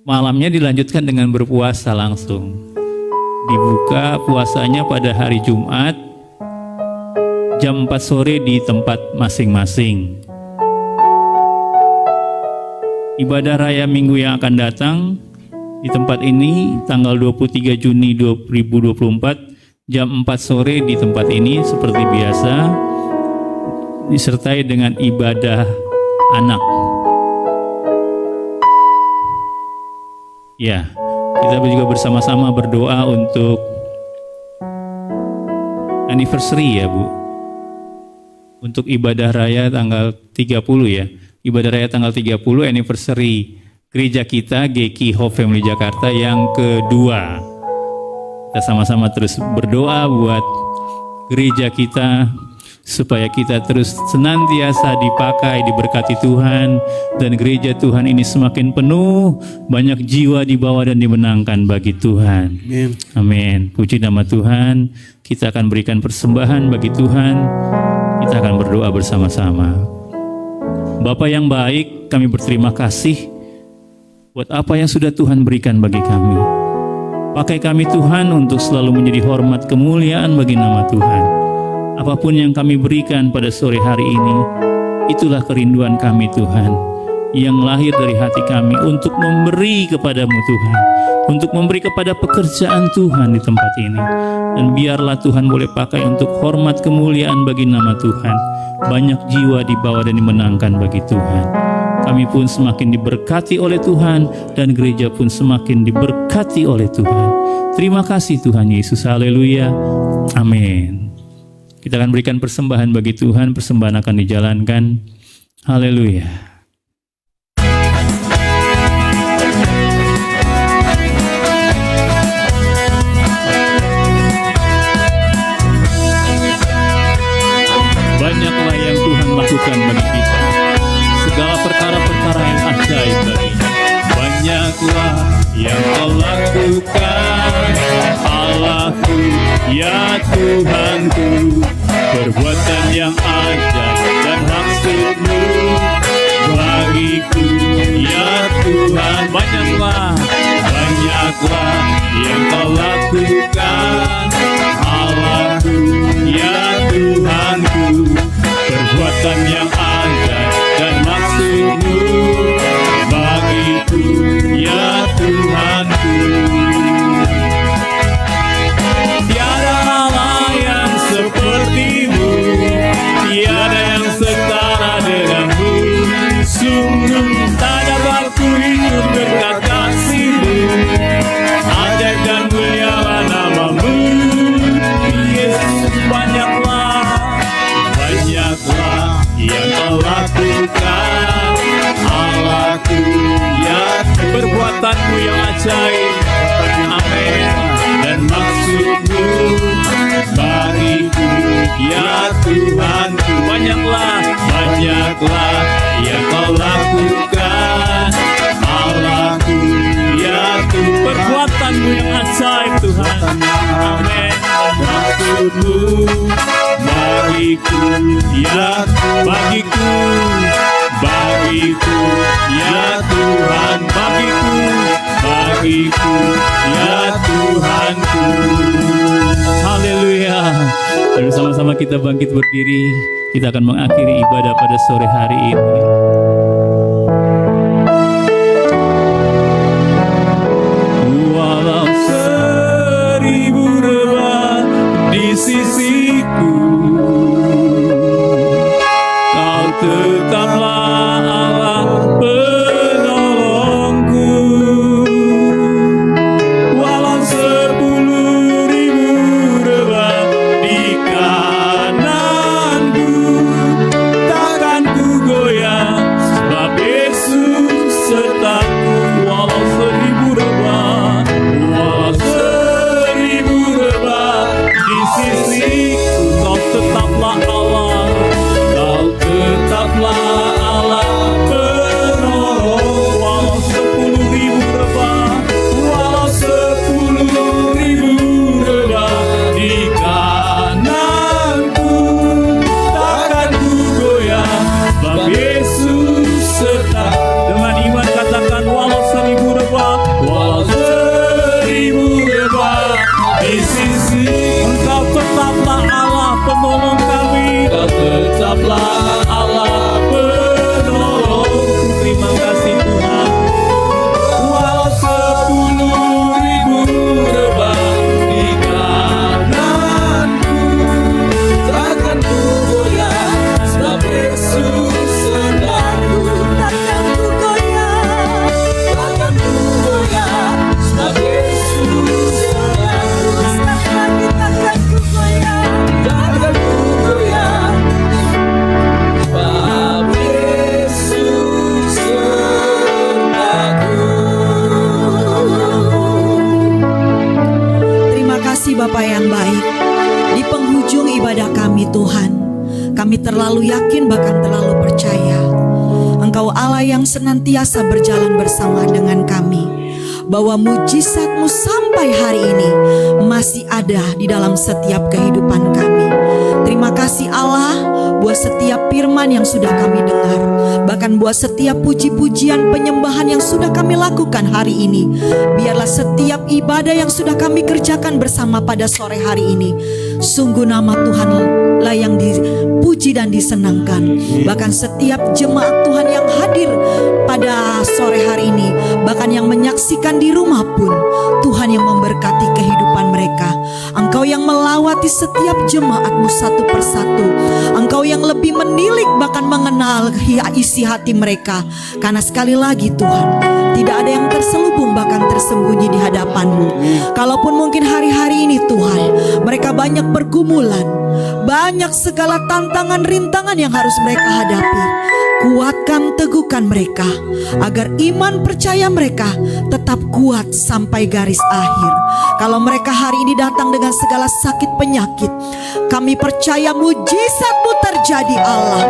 malamnya dilanjutkan dengan berpuasa langsung. Dibuka puasanya pada hari Jumat jam 4 sore di tempat masing-masing. Ibadah raya minggu yang akan datang di tempat ini tanggal 23 Juni 2024 jam 4 sore di tempat ini seperti biasa, disertai dengan ibadah anak. Ya, kita juga bersama-sama berdoa untuk anniversary ya Bu. Untuk ibadah raya tanggal 30 ya. Ibadah raya tanggal 30 anniversary gereja kita GKI Hope Family Jakarta yang kedua. Kita sama-sama terus berdoa buat gereja kita supaya kita terus senantiasa dipakai, diberkati Tuhan, dan gereja Tuhan ini semakin penuh, banyak jiwa dibawa dan dimenangkan bagi Tuhan. Amin. Amin. Puji nama Tuhan. Kita akan berikan persembahan bagi Tuhan. Kita akan berdoa bersama-sama. Bapa yang baik, kami berterima kasih buat apa yang sudah Tuhan berikan bagi kami. Pakai kami Tuhan untuk selalu menjadi hormat kemuliaan bagi nama Tuhan. Apapun yang kami berikan pada sore hari ini, itulah kerinduan kami Tuhan, yang lahir dari hati kami untuk memberi kepadamu Tuhan, untuk memberi kepada pekerjaan Tuhan di tempat ini. Dan biarlah Tuhan boleh pakai untuk hormat kemuliaan bagi nama Tuhan. Banyak jiwa dibawa dan dimenangkan bagi Tuhan. Kami pun semakin diberkati oleh Tuhan, dan gereja pun semakin diberkati oleh Tuhan. Terima kasih Tuhan Yesus, haleluya, amin. Kita akan berikan persembahan bagi Tuhan, persembahan akan dijalankan, haleluya. Banyaklah yang Tuhan lakukan bagi kita, segala perkara-perkara yang ajaib baginya. Banyaklah yang Kau lakukan, Allahku, ya Tuhanku, perbuatan yang ajaib dan maksud-Mu bagiku, ya Tuhan. Banyaklah yang Kau lakukan, Allahku, ya Tuhanku, perbuatan yang ajaib dan maksud-Mu bagiku, ya Tuhanku. Tiada Allah yang seperti-Mu, tiada yang setara dengan-Mu. Sungguh tak dapat ku hidup berkat kasih-Mu. Ajaib dan mulialah nama-Mu, Yesus. Banyaklah yang Kau lakukan, Allahku, ya perbuatan-Mu yang ajaib, amin, dan maksud-Mu bagiku, ya Tuhanku. Banyaklah yang Kau lakukan, Allahku, ya Tuhan, perbuatan-Mu yang ajaib Tuhan, amin, dan maksud-Mu bagiku, ya bagiku, ya Tuhan, bagiku, ya Tuhanku. Haleluya. Lalu sama-sama kita bangkit berdiri. Kita akan mengakhiri ibadah pada sore hari ini. Walau 1000 rebah di sisiku, Kau tetaplah Allah penolongku. Walau 10.000 rebah di kananku, takkan ku goyah, sebab penolong kami. Kau tetaplah Allah penolong. Terima kasih Tuhan. Walau 10.000 rebah di kananku, takkan ku goyah, sebab Yesus sertaku. Takkan ku goyah, takkan ku goyah, sebab Yesus sertaku. Takkan ku goyah, takkan ku goyah, sebab Yesus sertaku. Terima kasih Bapa yang baik. Di penghujung ibadah kami Tuhan, kami terlalu yakin bahkan terlalu percaya Engkau Allah yang senantiasa berjalan bersama dengan kami, bahwa mujizat-Mu sampai hari ini masih ada di dalam setiap kehidupan kami. Terima kasih Allah buat setiap firman yang sudah kami dengar, bahkan buat setiap puji-pujian penyembahan yang sudah kami lakukan hari ini. Biarlah setiap ibadah yang sudah kami kerjakan bersama pada sore hari ini, sungguh nama Tuhan lah yang dipuji dan disenangkan. Bahkan setiap jemaat Tuhan yang hadir pada sore hari ini, bahkan yang menyaksikan di rumah pun, Tuhan yang memberkati kehidupan mereka. Engkau yang melawati setiap jemaat-Mu satu persatu. Engkau yang lebih menilik bahkan mengenal isi hati mereka. Karena sekali lagi Tuhan, tidak ada yang terselubung bahkan tersembunyi di hadapan-Mu. Kalaupun mungkin hari-hari ini Tuhan, mereka banyak pergumulan, banyak segala tantangan rintangan yang harus mereka hadapi. Kuatkan, teguhkan mereka, agar iman percaya mereka tetap kuat sampai garis akhir. Kalau mereka hari ini datang dengan segala sakit penyakit, kami percaya mujizat-Mu terjadi Allah.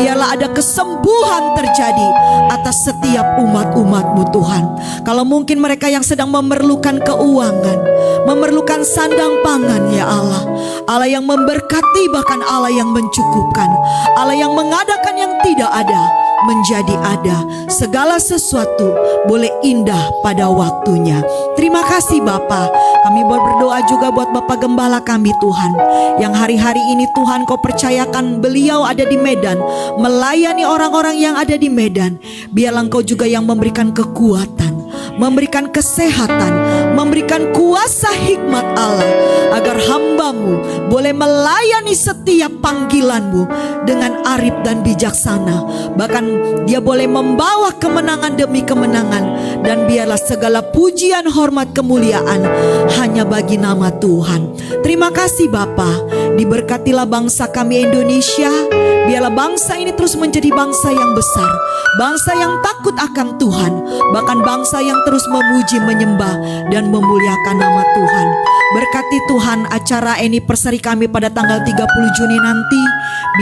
Biarlah ada kesembuhan terjadi atas setiap umat-umat-Mu Tuhan. Kalau mungkin mereka yang sedang memerlukan keuangan, memerlukan sandang pangan ya Allah, Allah yang memberkati bahkan Allah yang mencukupkan, Allah yang mengadakan yang tidak ada menjadi ada. Segala sesuatu boleh indah pada waktunya. Terima kasih Bapa. Kami berdoa juga buat Bapak Gembala kami Tuhan, yang hari-hari ini Tuhan Kau percayakan beliau ada di Medan, melayani orang-orang yang ada di Medan. Biarlah Engkau juga yang memberikan kekuatan, memberikan kesehatan, memberikan kuasa hikmat Allah, agar hamba-Mu boleh melayani setiap panggilan-Mu dengan arif dan bijaksana. Bahkan dia boleh membawa kemenangan demi kemenangan. Dan biarlah segala pujian, hormat, kemuliaan hanya bagi nama Tuhan. Terima kasih Bapa. Diberkatilah bangsa kami Indonesia. Biarlah bangsa ini terus menjadi bangsa yang besar, bangsa yang takut akan Tuhan, bahkan bangsa yang terus memuji, menyembah, dan memuliakan nama Tuhan. Berkati Tuhan acara anniversary kami pada tanggal 30 Juni nanti.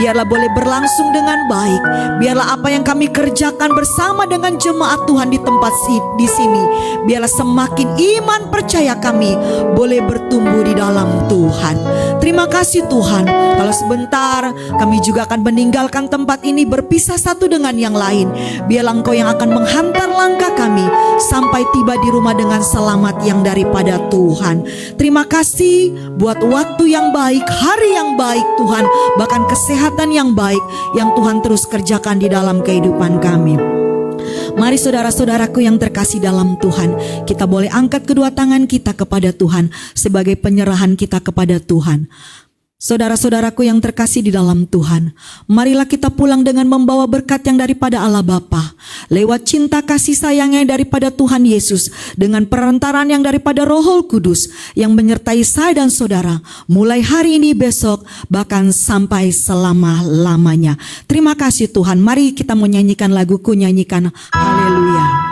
Biarlah boleh berlangsung dengan baik. Biarlah apa yang kami kerjakan bersama dengan jemaat Tuhan di tempat di sini, biarlah semakin iman percaya kami boleh bertumbuh di dalam Tuhan. Terima kasih Tuhan. Kalau sebentar kami juga akan meninggalkan tempat ini, berpisah satu dengan yang lain. Biarlah Engkau yang akan menghantar langkah kami sampai tiba di rumah dengan selamat yang daripada Tuhan. Terima kasih buat waktu yang baik, hari yang baik Tuhan, bahkan kesehatan yang baik yang Tuhan terus kerjakan di dalam kehidupan kami. Mari saudara-saudaraku yang terkasih dalam Tuhan, kita boleh angkat kedua tangan kita kepada Tuhan sebagai penyerahan kita kepada Tuhan. Saudara-saudaraku yang terkasih di dalam Tuhan, marilah kita pulang dengan membawa berkat yang daripada Allah Bapa, lewat cinta kasih sayangnya daripada Tuhan Yesus, dengan perantaraan yang daripada Roh Kudus yang menyertai saya dan saudara mulai hari ini, besok, bahkan sampai selama-lamanya. Terima kasih Tuhan. Mari kita menyanyikan laguku, nyanyikan haleluya.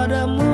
padamu